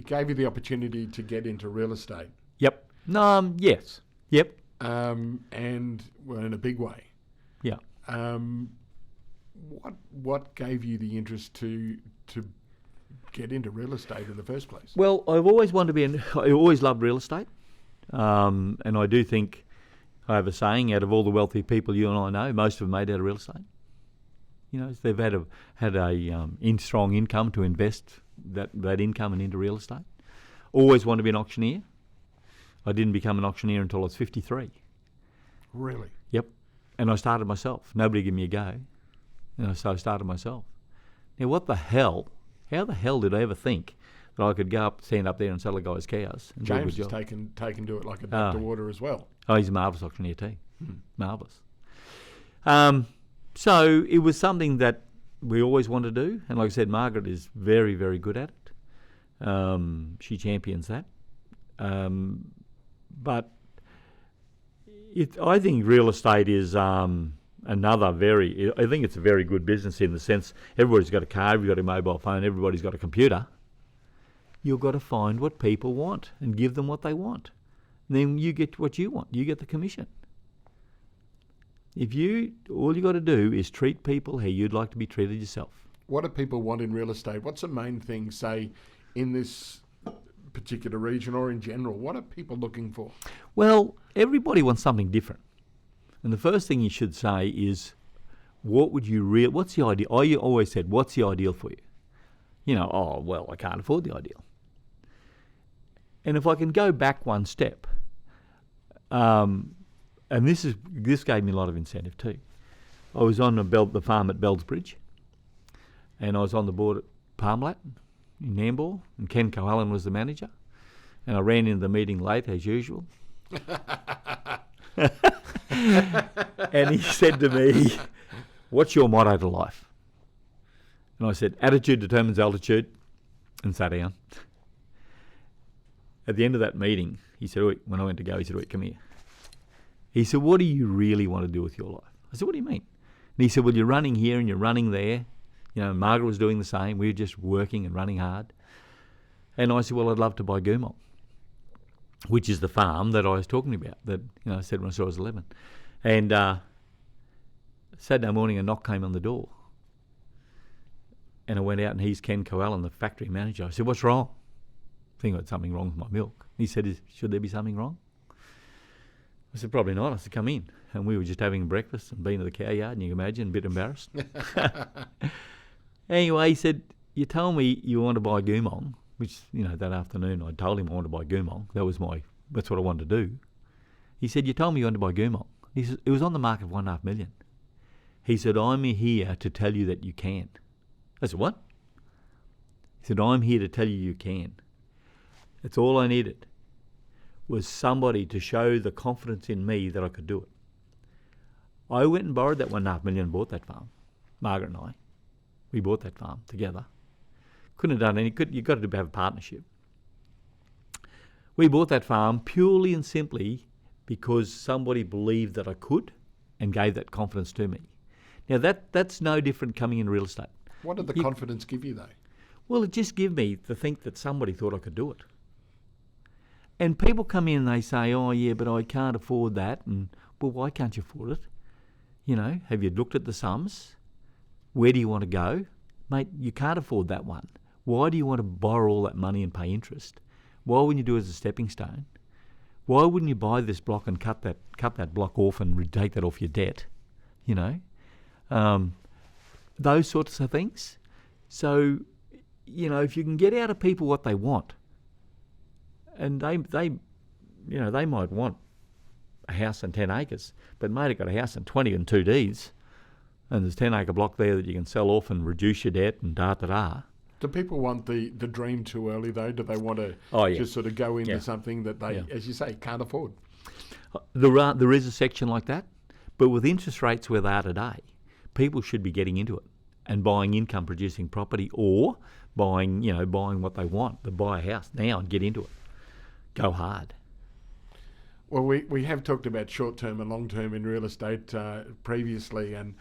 gave you the opportunity to get into real estate. Yep. Yes. Yep. And well, in a big way. Yeah. What gave you the interest to get into real estate in the first place? Well, I've always wanted to be I always loved real estate, and I do think I have a saying: out of all the wealthy people you and I know, most of them made out of real estate. You know, they've had a strong income to invest that income into real estate. Always wanted to be an auctioneer. I didn't become an auctioneer until I was 53. Really? Yep. And I started myself. Nobody gave me a go. So I started myself. Now, how the hell did I ever think that I could go up, stand up there and sell a guy's cows and James do a has good job? taken to it like a duck to water as well. Oh, he's a marvellous auctioneer too. Marvellous. So it was something that we always wanted to do. And like I said, Margaret is very, very good at it. She champions that. But I think real estate is I think it's a very good business in the sense everybody's got a car, everybody's got a mobile phone, everybody's got a computer. You've got to find what people want and give them what they want. Then you get what you want. You get the commission. All you got to do is treat people how you'd like to be treated yourself. What do people want in real estate? What's the main thing, say, in this particular region or in general? What are people looking for? Well, everybody wants something different. And the first thing you should say is, what's the ideal? I always said, what's the ideal for you? You know, oh, well, I can't afford the ideal. And if I can go back one step, and this gave me a lot of incentive too. I was on the farm at Bellsbridge, and I was on the board at Parmalat in Nambour, and Ken Coallen was the manager, and I ran into the meeting late as usual. And he said to me, "What's your motto to life?" And I said, "Attitude determines altitude," and sat down. At the end of that meeting, he said, when I went to go, he said, "Come here." He said, "What do you really want to do with your life?" I said, "What do you mean?" And he said, "Well, you're running here and you're running there. You know, Margaret was doing the same. We were just working and running hard." And I said, "Well, I'd love to buy Goomong," which is the farm that I was talking about, that I said when I was 11. And Saturday morning, a knock came on the door. And I went out, and he's Ken Coallen, the factory manager. I said, "What's wrong?" I think I had something wrong with my milk. He said, "Should there be something wrong?" I said, "Probably not." I said, "Come in." And we were just having breakfast and been to the cow yard, and you can imagine, a bit embarrassed. Anyway, he said, "You told me you want to buy Goomong," which, that afternoon I told him I wanted to buy Goomong. That's what I wanted to do. He said, "You told me you wanted to buy Goomong." He said, "It was on the market for $1.5 million. He said, "I'm here to tell you that you can." I said, "What?" He said, "I'm here to tell you can." That's all I needed, was somebody to show the confidence in me that I could do it. I went and borrowed that $1.5 million and bought that farm. Margaret and I. We bought that farm together. Couldn't have done you've got to have a partnership. We bought that farm purely and simply because somebody believed that I could and gave that confidence to me. Now that's no different coming in real estate. What did the confidence give you though? Well, it just gave me to think that somebody thought I could do it. And people come in and they say, "Oh yeah, but I can't afford that." And, well, why can't you afford it? Have you looked at the sums? Where do you want to go? Mate, you can't afford that one. Why do you want to borrow all that money and pay interest? Why wouldn't you do it as a stepping stone? Why wouldn't you buy this block and cut that block off and take that off your debt? Those sorts of things. So, if you can get out of people what they want, and they might want a house and 10 acres, but mate, I've got a house and 20 and 2 Ds, and there's a 10-acre block there that you can sell off and reduce your debt and da-da-da. Do people want the dream too early though? Do they want to just sort of go into something that they, as you say, can't afford? There is a section like that, but with interest rates where they are today, people should be getting into it. and buying income-producing property, or buying what they want. They buy a house now and get into it. Go hard. Well, we have talked about short-term and long-term in real estate previously, and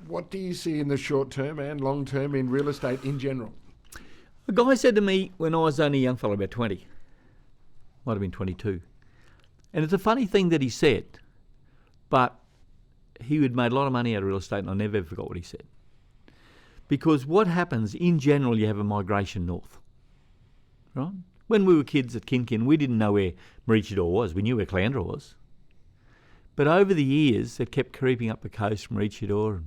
what do you see in the short-term and long-term in real estate in general? A guy said to me when I was only a young fellow, about 20, might have been 22, and it's a funny thing that he said, but he had made a lot of money out of real estate, and I never ever forgot what he said. Because what happens, in general, you have a migration north, right? When we were kids at Kin, we didn't know where Maroochydore was. We knew where Caloundra was. But over the years, it kept creeping up the coast from Maroochydore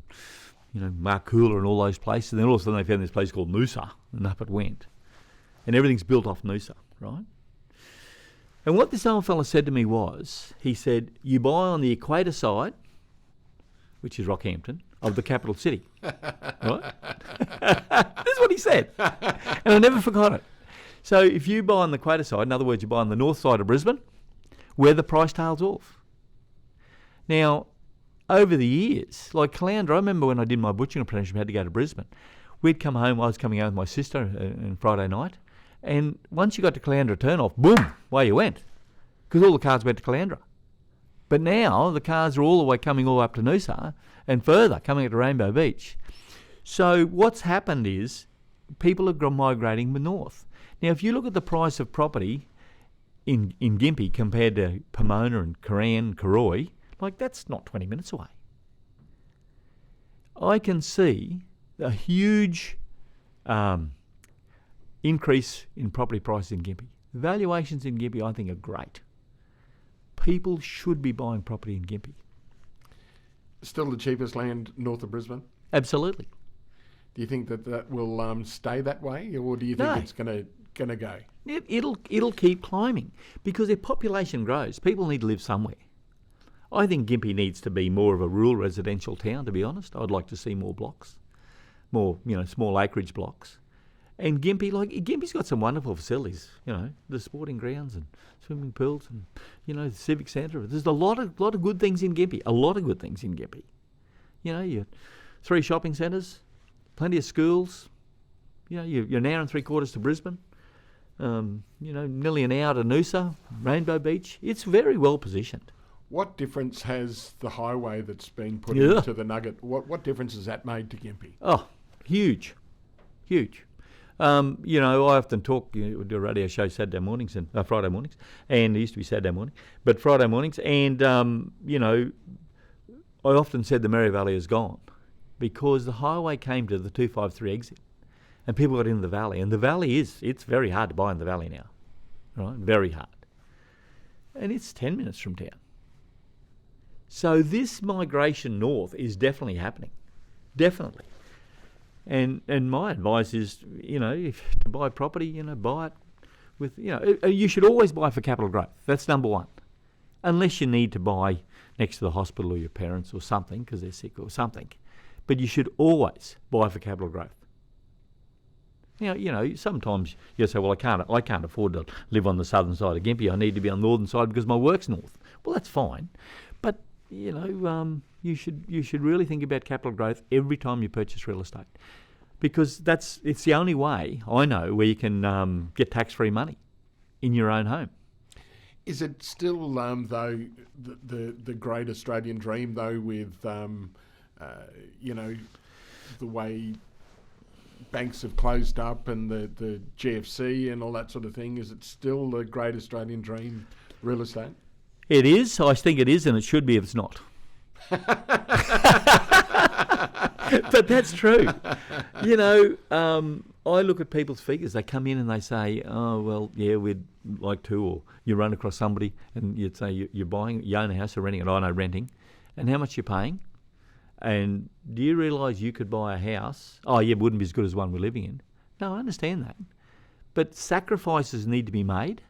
and, Markoola and all those places. And then all of a sudden they found this place called Noosa, and up it went. And everything's built off Noosa, right? And what this old fella said to me was, he said, you buy on the equator side, which is Rockhampton, of the capital city. Right? That's what he said. And I never forgot it. So if you buy on the equator side, in other words, you buy on the north side of Brisbane, where the price tails off. Now, over the years, like Caloundra, I remember when I did my butchering apprenticeship, I had to go to Brisbane. We'd come home, I was coming home with my sister on Friday night, and once you got to Caloundra turn-off, boom, away you went, because all the cars went to Caloundra. But now the cars are coming all the way up to Noosa and further, coming up to Rainbow Beach. So what's happened is people are migrating north. Now, if you look at the price of property in Gympie compared to Pomona and Cochrane, Karoi, like that's not 20 minutes away. I can see a huge increase in property prices in Gympie. The valuations in Gympie, I think, are great. People should be buying property in Gympie. Still the cheapest land north of Brisbane? Absolutely. Do you think that will stay that way, or do you think it's going to go? It'll keep climbing because their population grows. People need to live somewhere. I think Gympie needs to be more of a rural residential town, to be honest. I'd like to see more blocks, more small acreage blocks. And Gympie's got some wonderful facilities, the sporting grounds and swimming pools and, the civic centre. There's a lot of good things in Gympie, You 3 shopping centres, plenty of schools, you're an hour and 3/4 to Brisbane, nearly an hour to Noosa, Rainbow Beach. It's very well positioned. What difference has the highway that's been put into the Nugget, what difference has that made to Gympie? Oh, huge. I often talk, do a radio show Saturday mornings and Friday mornings, and it used to be Saturday morning, but Friday mornings, and, I often said the Merri Valley is gone because the highway came to the 253 exit and people got into the valley, and the valley it's very hard to buy in the valley now, right? Very hard. And it's 10 minutes from town. So this migration north is definitely happening. Definitely. And my advice is, if to buy property, buy it with, you should always buy for capital growth. That's number one. Unless you need to buy next to the hospital or your parents or something because they're sick or something. But you should always buy for capital growth. Now, sometimes you say, well, I can't afford to live on the southern side of Gympie. I need to be on the northern side because my work's north. Well, that's fine. But, you should really think about capital growth every time you purchase real estate, because it's the only way I know where you can get tax-free money in your own home. Is it still though the great Australian dream though with the way banks have closed up and the GFC and all that sort of thing? Is it still the great Australian dream, real estate? It is. I think it is, and it should be if it's not. But that's true. I look at people's figures. They come in and they say, oh, well, yeah, we'd like to, or you run across somebody and you'd say you're buying, you own a house or renting it. I know renting. And how much you're paying? And do you realise you could buy a house? Oh, yeah, it wouldn't be as good as one we're living in. No, I understand that. But sacrifices need to be made.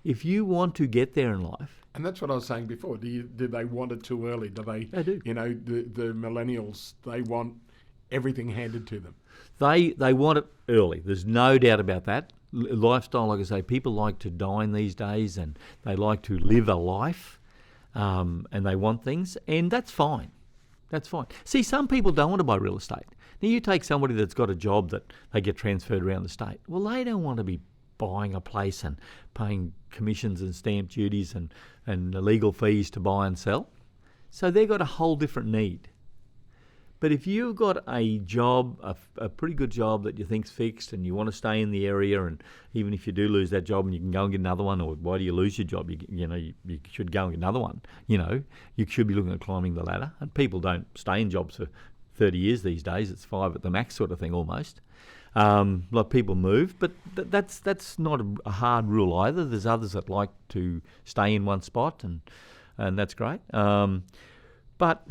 If you want to get there in life. And that's what I was saying before. Do they want it too early? Do they? They do. The millennials, they want everything handed to them. They want it early. There's no doubt about that. Lifestyle, like I say, people like to dine these days and they like to live a life and they want things, and that's fine. That's fine. See, some people don't want to buy real estate. Now, you take somebody that's got a job that they get transferred around the state. Well, they don't want to be buying a place and paying commissions and stamp duties and legal fees to buy and sell. So they've got a whole different need. But if you've got a job, a pretty good job that you think's fixed, and you want to stay in the area, and even if you do lose that job and you can go and get another one, or why do you lose your job? You should go and get another one. You should be looking at climbing the ladder. And people don't stay in jobs for 30 years these days. It's 5 at the max sort of thing almost. A lot of people move, but that's not a hard rule either. There's others that like to stay in one spot, and that's great. But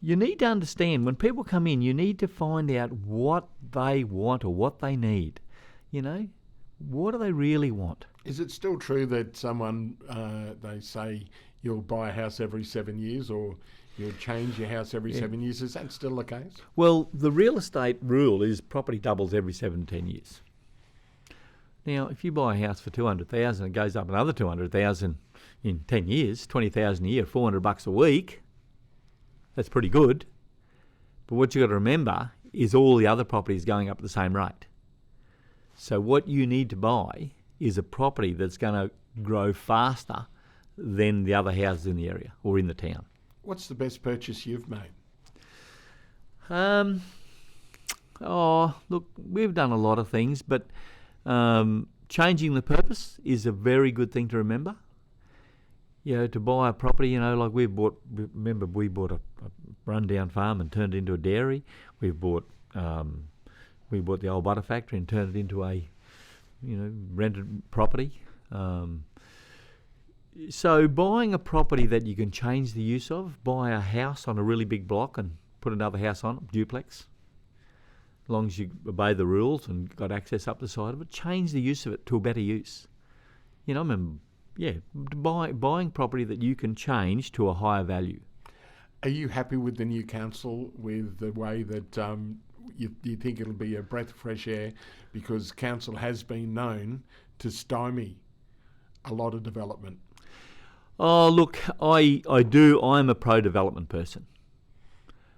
you need to understand, when people come in, you need to find out what they want or what they need. What do they really want? Is it still true that someone, they say you'll buy a house every 7 years, or you'll change your house every 7 years? Is that still the case? Well, the real estate rule is property doubles every 7 to 10 years. Now, if you buy a house for $200,000, it goes up another $200,000 in 10 years, $20,000 a year, $400 a week. That's pretty good. But what you've got to remember is all the other properties going up at the same rate. So what you need to buy is a property that's going to grow faster than the other houses in the area or in the town. What's the best purchase you've made? Look, we've done a lot of things, but changing the purpose is a very good thing to remember. To buy a property, like we bought a rundown farm and turned it into a dairy. We bought the old butter factory and turned it into a, rented property. So buying a property that you can change the use of, buy a house on a really big block and put another house on it, duplex. As long as you obey the rules and got access up the side of it, change the use of it to a better use. Buying property that you can change to a higher value. Are you happy with the new council, with the way that you think it'll be a breath of fresh air? Because council has been known to stymie a lot of development. Oh, look, I do. I'm a pro-development person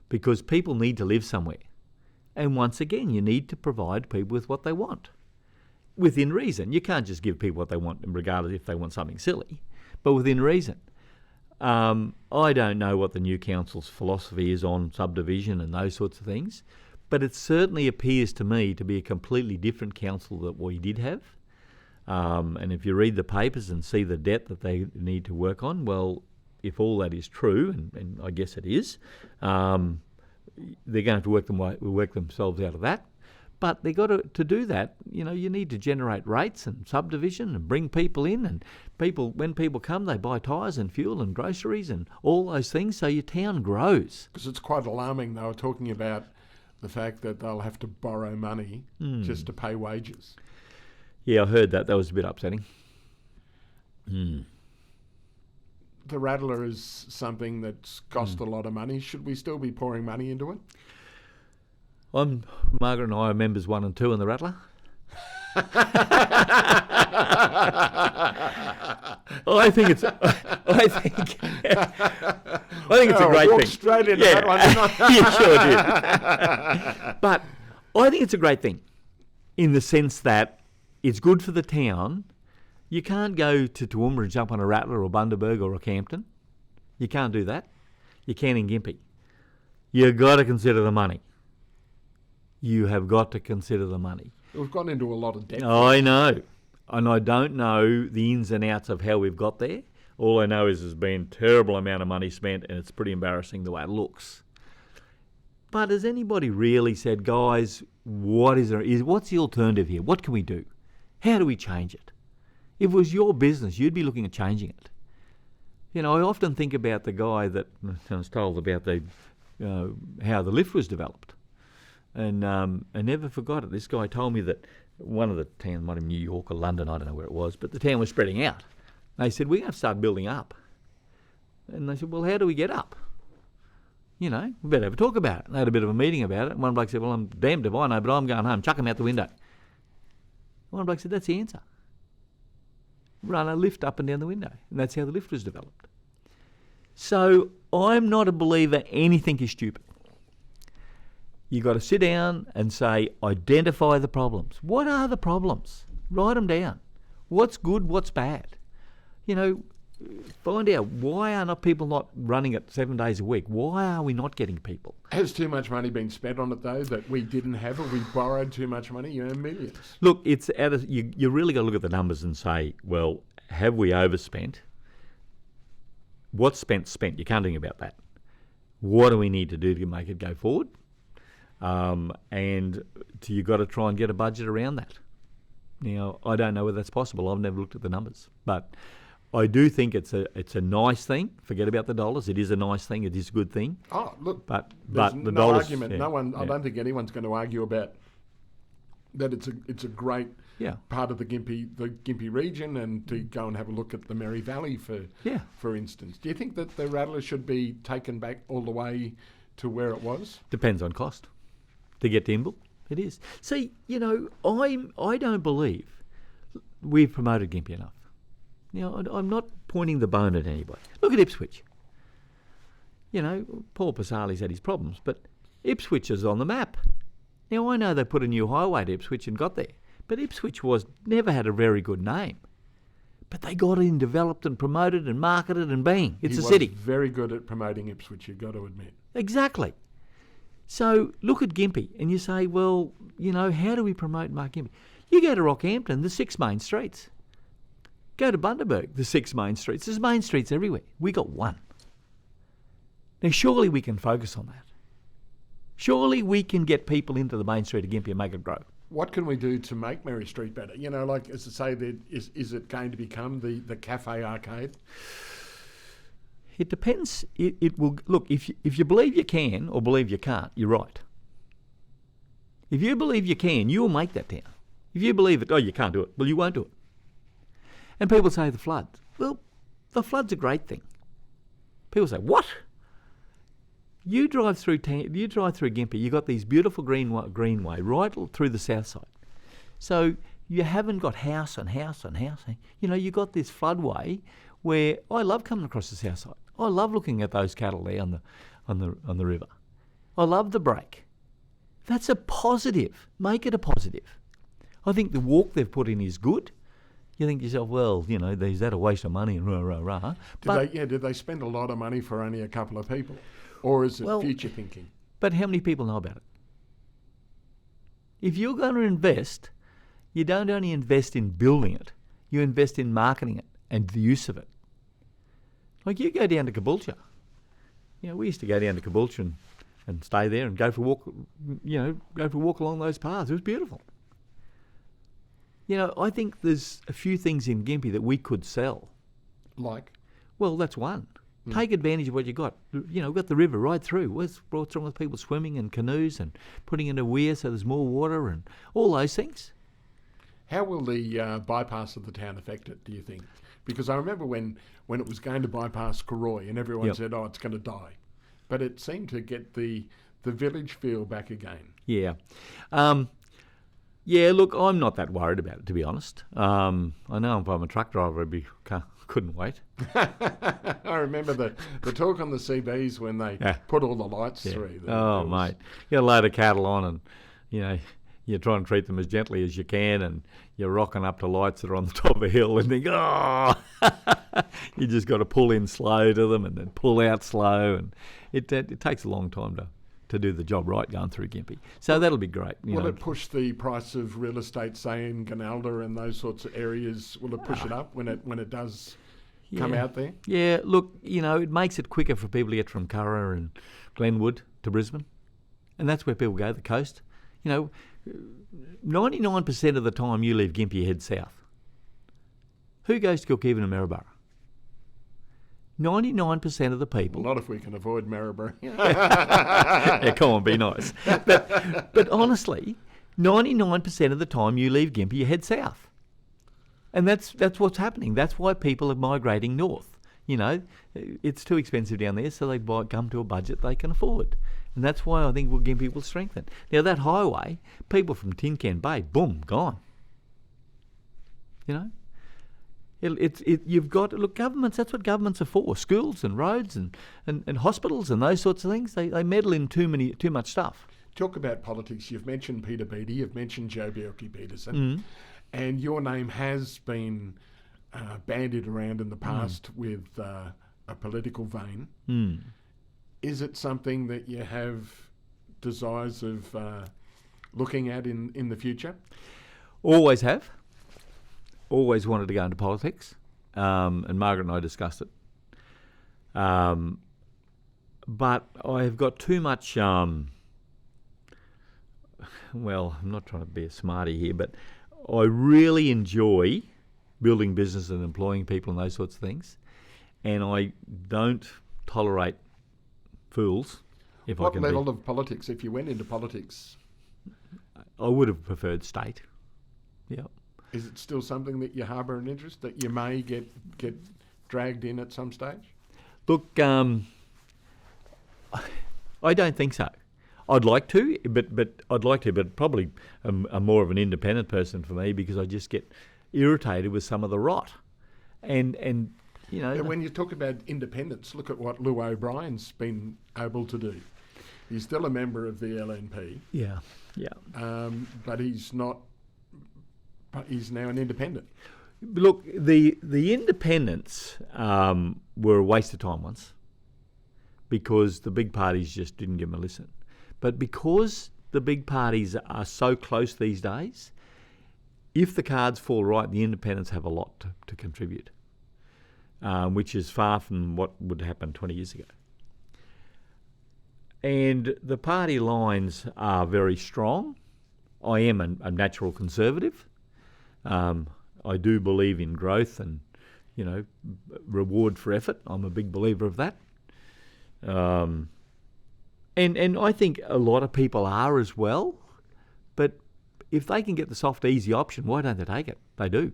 because people need to live somewhere. And once again, you need to provide people with what they want. Within reason. You can't just give people what they want, regardless if they want something silly, but within reason. I don't know what the new council's philosophy is on subdivision and those sorts of things, but it certainly appears to me to be a completely different council that we did have. And if you read the papers and see the debt that they need to work on, well, if all that is true, and I guess it is, they're going to have to work themselves out of that. But they got to do that. You need to generate rates and subdivision and bring people in, and when people come, they buy tyres and fuel and groceries and all those things. So your town grows. Because it's quite alarming. They were talking about the fact that they'll have to borrow money just to pay wages. Yeah, I heard that. That was a bit upsetting. The Rattler is something that's cost a lot of money. Should we still be pouring money into it? Margaret and I are members 1 and 2 in the Rattler. I think it's a great thing. Straight into that one, didn't I? You sure did. But I think it's a great thing in the sense that it's good for the town. You can't go to Toowoomba and jump on a Rattler or Bundaberg or a Campton. You can't do that. You can in Gympie. You've got to consider the money. You have got to consider the money. We've gone into a lot of debt. I know. And I don't know the ins and outs of how we've got there. All I know is there's been a terrible amount of money spent, and it's pretty embarrassing the way it looks. But has anybody really said, guys, what's the alternative here? What can we do? How do we change it? If it was your business, you'd be looking at changing it. I often think about the guy that I was told about how the lift was developed. And I never forgot it. This guy told me that one of the towns, might have been New York or London, I don't know where it was, but the town was spreading out. They said, we're going to start building up. And they said, well, how do we get up? We better have a talk about it. And they had a bit of a meeting about it. And one bloke said, well, I'm damned if I know, but I'm going home. Chuck him out the window. One bloke said, that's the answer. Run a lift up and down the window. And that's how the lift was developed. So I'm not a believer anything is stupid. You got to sit down and say, identify the problems. What are the problems? Write them down. What's good? What's bad? You know, find out why are people not running it 7 days a week? Why are we not getting people? Has too much money been spent on it though that we didn't have, or we borrowed too much money? You know, millions. Look, it's you really got to look at the numbers and say, well, have we overspent? What's spent? You can't do anything about that. What do we need to do to make it go forward? And you've got to try and get a budget around that. Now, I don't know whether that's possible. I've never looked at the numbers, but I do think it's a nice thing. Forget about the dollars. It is a nice thing. It is a good thing. Oh, look, but there's the no dollars, argument. yeah, No one. yeah. I don't think anyone's going to argue about that. It's a great part of the Gympie region, and to go and have a look at the Merry Valley for instance. Do you think that the Rattler should be taken back all the way to where it was? Depends on cost. To get to Imbil, it is. See, you know, I don't believe we've promoted Gympie enough. Now, I'm not pointing the bone at anybody. Look at Ipswich. You know, Paul Pasali's had his problems, but Ipswich is on the map. Now, I know they put a new highway to Ipswich and got there, but Ipswich never had a very good name. But they got in, developed and promoted and marketed, and bang, it's a city. He was very good at promoting Ipswich, you've got to admit. Exactly. So look at Gympie and you say, well, you know, how do we promote and market Gympie? You go to Rockhampton, the 6 main streets. Go to Bundaberg, the 6 main streets. There's main streets everywhere. We got 1. Now, surely we can focus on that. Surely we can get people into the main street of Gympie and make it grow. What can we do to make Mary Street better? You know, like, as I say, is it going to become the cafe arcade? It depends. It will look, if you believe you can or believe you can't, you're right. If you believe you can, you will make that town. If you believe it, you can't do it, well, you won't do it. And people say the floods. Well, the flood's a great thing. People say, what? You drive through Gympie, you've got these beautiful greenway right through the south side. So you haven't got house on house on house. You know, you've got this floodway where I love coming across the south side. I love looking at those cattle there on the river. I love the break. That's a positive. Make it a positive. I think the walk they've put in is good. You think to yourself, well, you know, is that a waste of money and rah. Did they spend a lot of money for only a couple of people? Or is it future thinking? But how many people know about it? If you're going to invest, you don't only invest in building it, you invest in marketing it and the use of it. Like you go down to Caboolture. You know, we used to go down to Caboolture and stay there and go for a walk along those paths. It was beautiful. You know, I think there's a few things in Gympie that we could sell. Like? Well, that's one. Take advantage of what you got. You know, we've got the river right through. What's wrong with people swimming in canoes and putting in a weir so there's more water and all those things? How will the bypass of the town affect it, do you think? Because I remember when it was going to bypass Corroy and everyone said, it's going to die. But it seemed to get the village feel back again. Yeah. Yeah, look, I'm not that worried about it, to be honest. I know if I'm a truck driver, couldn't wait. I remember the talk on the CBs when they put all the lights through. Mate. You got a load of cattle on and, you know, you try and treat them as gently as you can and you're rocking up to lights that are on the top of a hill and think, you just got to pull in slow to them and then pull out slow. And it takes a long time to do the job right going through Gympie. So that'll be great. Will it push the price of real estate, say in Gunalda and those sorts of areas? Will it push it up when it does come out there? Yeah, look, you know, it makes it quicker for people to get from Curra and Glenwood to Brisbane. And that's where people go, the coast. You know, 99% of the time you leave Gympie, you head south. Who goes to Kilkivan and Maryborough? 99% of the people. Not if we can avoid Maryborough. Yeah, come on, be nice. But honestly, 99% of the time you leave Gympie, you head south. And that's what's happening. That's why people are migrating north. You know, it's too expensive down there, so they come to a budget they can afford. And that's why I think Gympie will strengthen. Now, that highway, people from Tin Can Bay, boom, gone. You know? You've got, look, governments, that's what governments are for. Schools and roads and hospitals and those sorts of things. They meddle in too much stuff. Talk about politics. You've mentioned Peter Beattie, you've mentioned Joe Bjelke-Petersen, and your name has been bandied around in the past with a political vein. Is it something that you have desires of looking at in the future? Always have. Always wanted to go into politics, and Margaret and I discussed it. But I have got too much, well, I'm not trying to be a smarty here, but I really enjoy building business and employing people and those sorts of things, and I don't tolerate fools. What level of politics, if you went into politics? I would have preferred state, yeah. Is it still something that you harbour an interest, that you may get dragged in at some stage? Look, I don't think so. I'd like to, but probably I'm more of an independent person for me, because I just get irritated with some of the rot. And you know... When you talk about independence, look at what Lou O'Brien's been able to do. He's still a member of the LNP. Yeah. But he's not... He's now an independent. Look, the independents were a waste of time once, because the big parties just didn't give them a listen. But because the big parties are so close these days, if the cards fall right, the independents have a lot to contribute, which is far from what would happen 20 years ago. And the party lines are very strong. I am a natural conservative. I do believe in growth and, reward for effort. I'm a big believer of that. And I think a lot of people are as well. But if they can get the soft, easy option, why don't they take it? They do.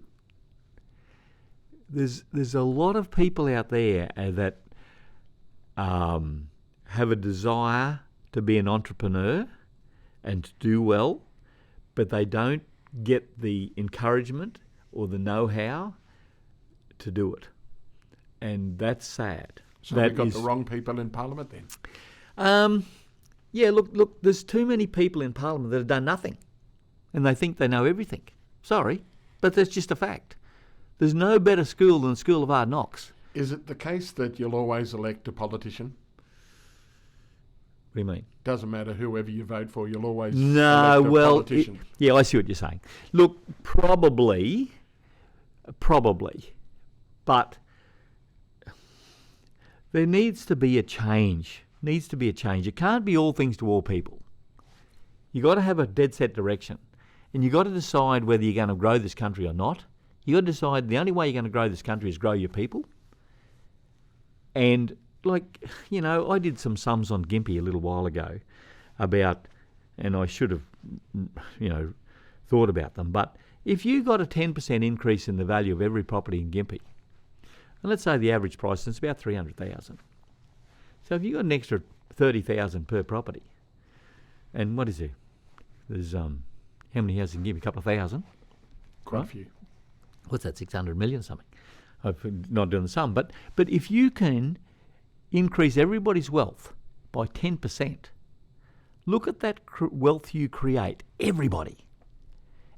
There's a lot of people out there that have a desire to be an entrepreneur and to do well, but they don't get the encouragement or the know-how to do it. And that's sad. So we've got the wrong people in Parliament then? Yeah, look, there's too many people in Parliament that have done nothing, and they think they know everything. Sorry, but that's just a fact. There's no better school than the School of Hard Knocks. Is it the case that you'll always elect a politician? What do you mean? Doesn't matter whoever you vote for, you'll always elect a politician. Yeah, I see what you're saying. Look, probably, but there needs to be a change. It can't be all things to all people. You've got to have a dead set direction, and you've got to decide whether you're going to grow this country or not. You've got to decide the only way you're going to grow this country is grow your people. And I did some sums on Gympie a little while ago about, and I should have, thought about them, but if you got a 10% increase in the value of every property in Gympie, and let's say the average price is about $300,000. So if you got an extra $30,000 per property, and what is there? There's, how many houses in Gympie? A couple of thousand? Quite a few. What's that, 600 million something? I'm not doing the sum, but if you can increase everybody's wealth by 10%, look at that wealth you create, everybody.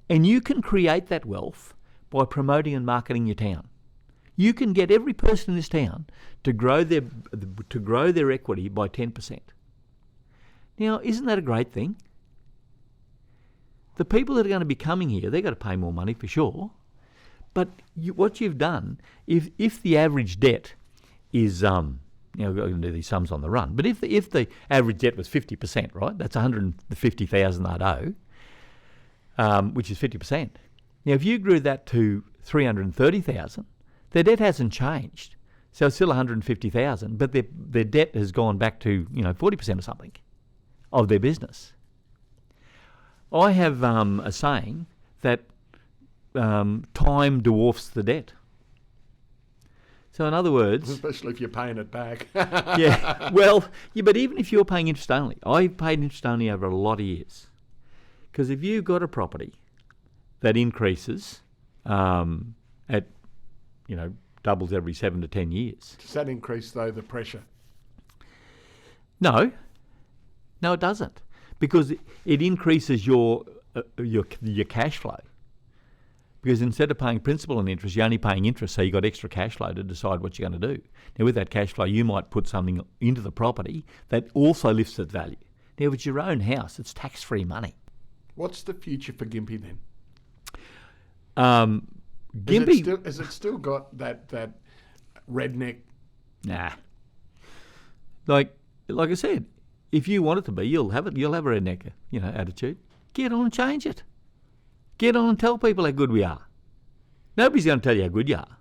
And you can create that wealth by promoting and marketing your town. You can get every person in this town to grow their equity by 10%. Now, isn't that a great thing? The people that are going to be coming here, they've got to pay more money for sure. But what you've done, if the average debt is, we're going to do these sums on the run, but if the average debt was 50%, right, that's $150,000 I'd owe, which is 50%. Now, if you grew that to $330,000, their debt hasn't changed, so it's still $150,000, but their debt has gone back to 40% or something of their business. I have a saying that time dwarfs the debt. So in other words... Especially if you're paying it back. Yeah, but even if you're paying interest only. I've paid interest only over a lot of years. Because if you've got a property that increases at doubles every 7 to 10 years. Does that increase, though, the pressure? No, it doesn't, because it increases your cash flow. Because instead of paying principal and interest, you're only paying interest, so you've got extra cash flow to decide what you're going to do. Now, with that cash flow, you might put something into the property that also lifts its value. Now, if it's your own house, it's tax-free money. What's the future for Gympie then? Gympie... Has it still got that redneck? Nah. Like I said, if you want it to be, you'll have it. You'll have a redneck, attitude. Get on and change it. Get on and tell people how good we are. Nobody's going to tell you how good you are.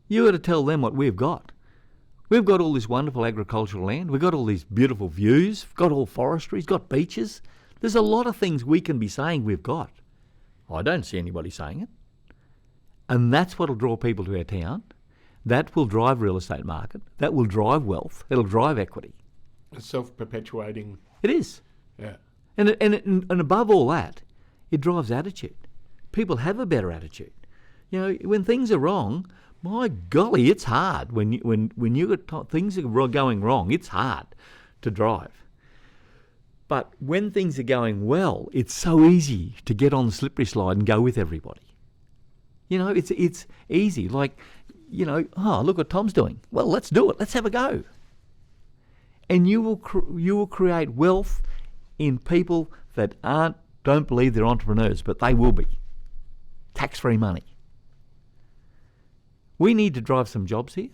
You've got to tell them what we've got. We've got all this wonderful agricultural land. We've got all these beautiful views. We've got all forestry. We've got beaches. There's a lot of things we can be saying we've got. I don't see anybody saying it. And that's what will draw people to our town. That will drive real estate market. That will drive wealth. It'll drive equity. It's self-perpetuating. It is. Yeah. And above all that, it drives attitude. People have a better attitude. When things are wrong, my golly, it's hard. When you got things are going wrong, it's hard to drive. But when things are going well, it's so easy to get on the slippery slide and go with everybody. It's easy. Like, look what Tom's doing. Well, let's do it. Let's have a go. And you will create wealth in people that don't believe they're entrepreneurs, but they will be. Tax-free money. We need to drive some jobs here.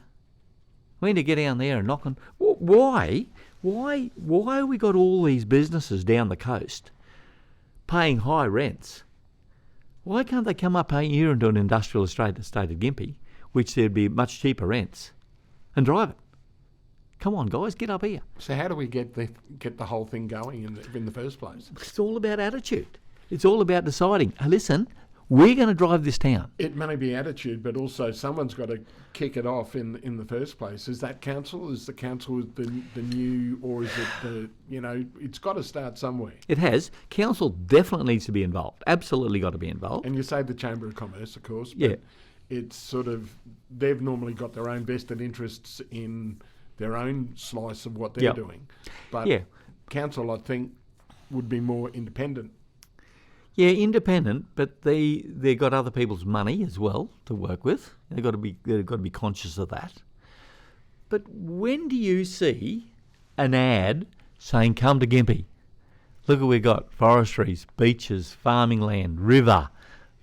We need to get down there and knock on. Why have we got all these businesses down the coast paying high rents? Why can't they come up here into an industrial estate at Gympie, which there'd be much cheaper rents, and drive it? Come on, guys, get up here. So how do we get the whole thing going in the first place? It's all about attitude. It's all about deciding, hey, listen, we're going to drive this town. It may be attitude, but also someone's got to kick it off in the first place. Is that council? Is the council the new, or is it it's got to start somewhere? It has. Council definitely needs to be involved. Absolutely got to be involved. And you say the Chamber of Commerce, of course. But yeah. It's sort of, they've normally got their own vested interests in their own slice of what they're doing. But council, I think, would be more independent. Yeah, independent, but they've got other people's money as well to work with. They've got to be conscious of that. But when do you see an ad saying, come to Gympie? Look what we've got, forestries, beaches, farming land, river.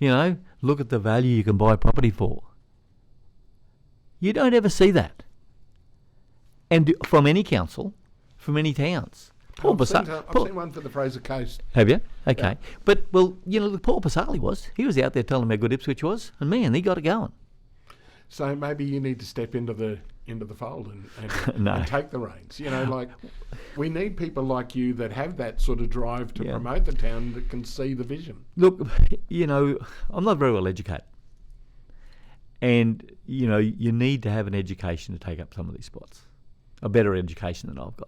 Look at the value you can buy property for. You don't ever see that. And from any council, from any towns. I've seen one for the Fraser Coast. Have you? Okay. Yeah. But, Paul Pasali he was out there telling me how good Ipswich was, and man, he got it going. So maybe you need to step into the fold and, and take the reins. We need people like you that have that sort of drive to promote the town, that can see the vision. Look, I'm not very well educated. And, you need to have an education to take up some of these spots. A better education than I've got.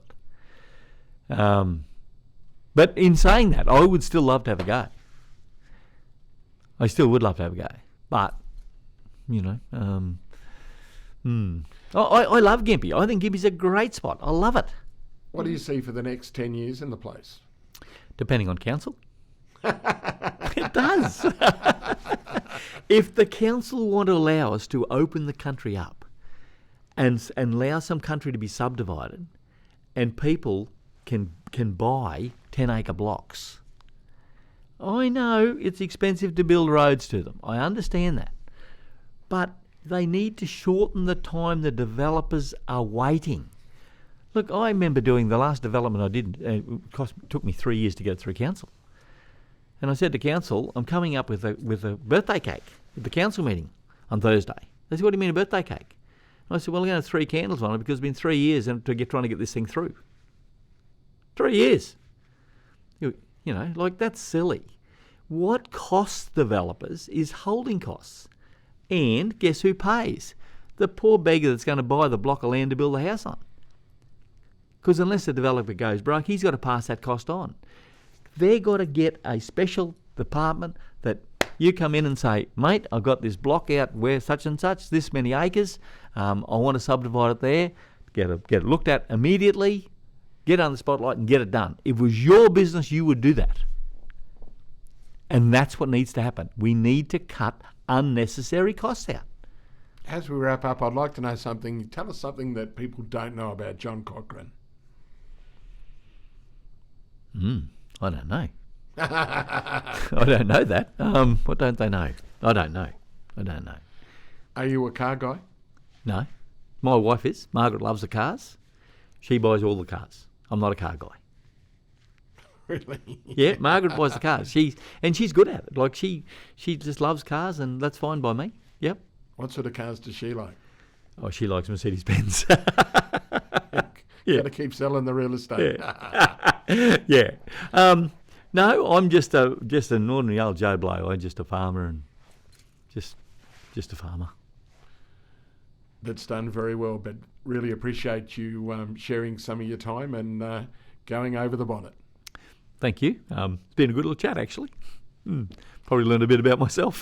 But in saying that, I would still love to have a go. I still would love to have a go. But, I love Gympie. I think Gympie's a great spot. I love it. What do you see for the next 10 years in the place? Depending on council. It does. If the council want to allow us to open the country up and allow some country to be subdivided, and people can buy 10-acre blocks. I know it's expensive to build roads to them. I understand that. But they need to shorten the time the developers are waiting. Look, I remember doing the last development I did. It took me 3 years to get it through council. And I said to council, I'm coming up with a birthday cake at the council meeting on Thursday. They said, what do you mean a birthday cake? And I said, well, we're going to have 3 candles on it because it's been 3 years trying to get this thing through. 3 years. That's silly. What costs developers is holding costs. And guess who pays? The poor beggar that's going to buy the block of land to build a house on. Because unless the developer goes broke, he's got to pass that cost on. They've got to get a special department that You come in and say, mate, I've got this block out where such and such, this many acres. I want to subdivide it there. Get it looked at immediately. Get under the spotlight and get it done. If it was your business, you would do that. And that's what needs to happen. We need to cut unnecessary costs out. As we wrap up, I'd like to know something. Tell us something that people don't know about John Cochrane. I don't know. I don't know that. What don't they know? I don't know. Are you a car guy? No. My wife is. Margaret loves the cars. She buys all the cars. I'm not a car guy. Really? Yeah, Margaret buys the cars. She's good at it. Like she just loves cars, and that's fine by me. Yep. What sort of cars does she like? Oh, she likes Mercedes-Benz. Yeah. Got to keep selling the real estate. Yeah. No, I'm just an ordinary old Joe Blow. I'm just a farmer and just a farmer. That's done very well, but really appreciate you sharing some of your time and going over the bonnet. Thank you. It's been a good little chat, actually. Probably learned a bit about myself.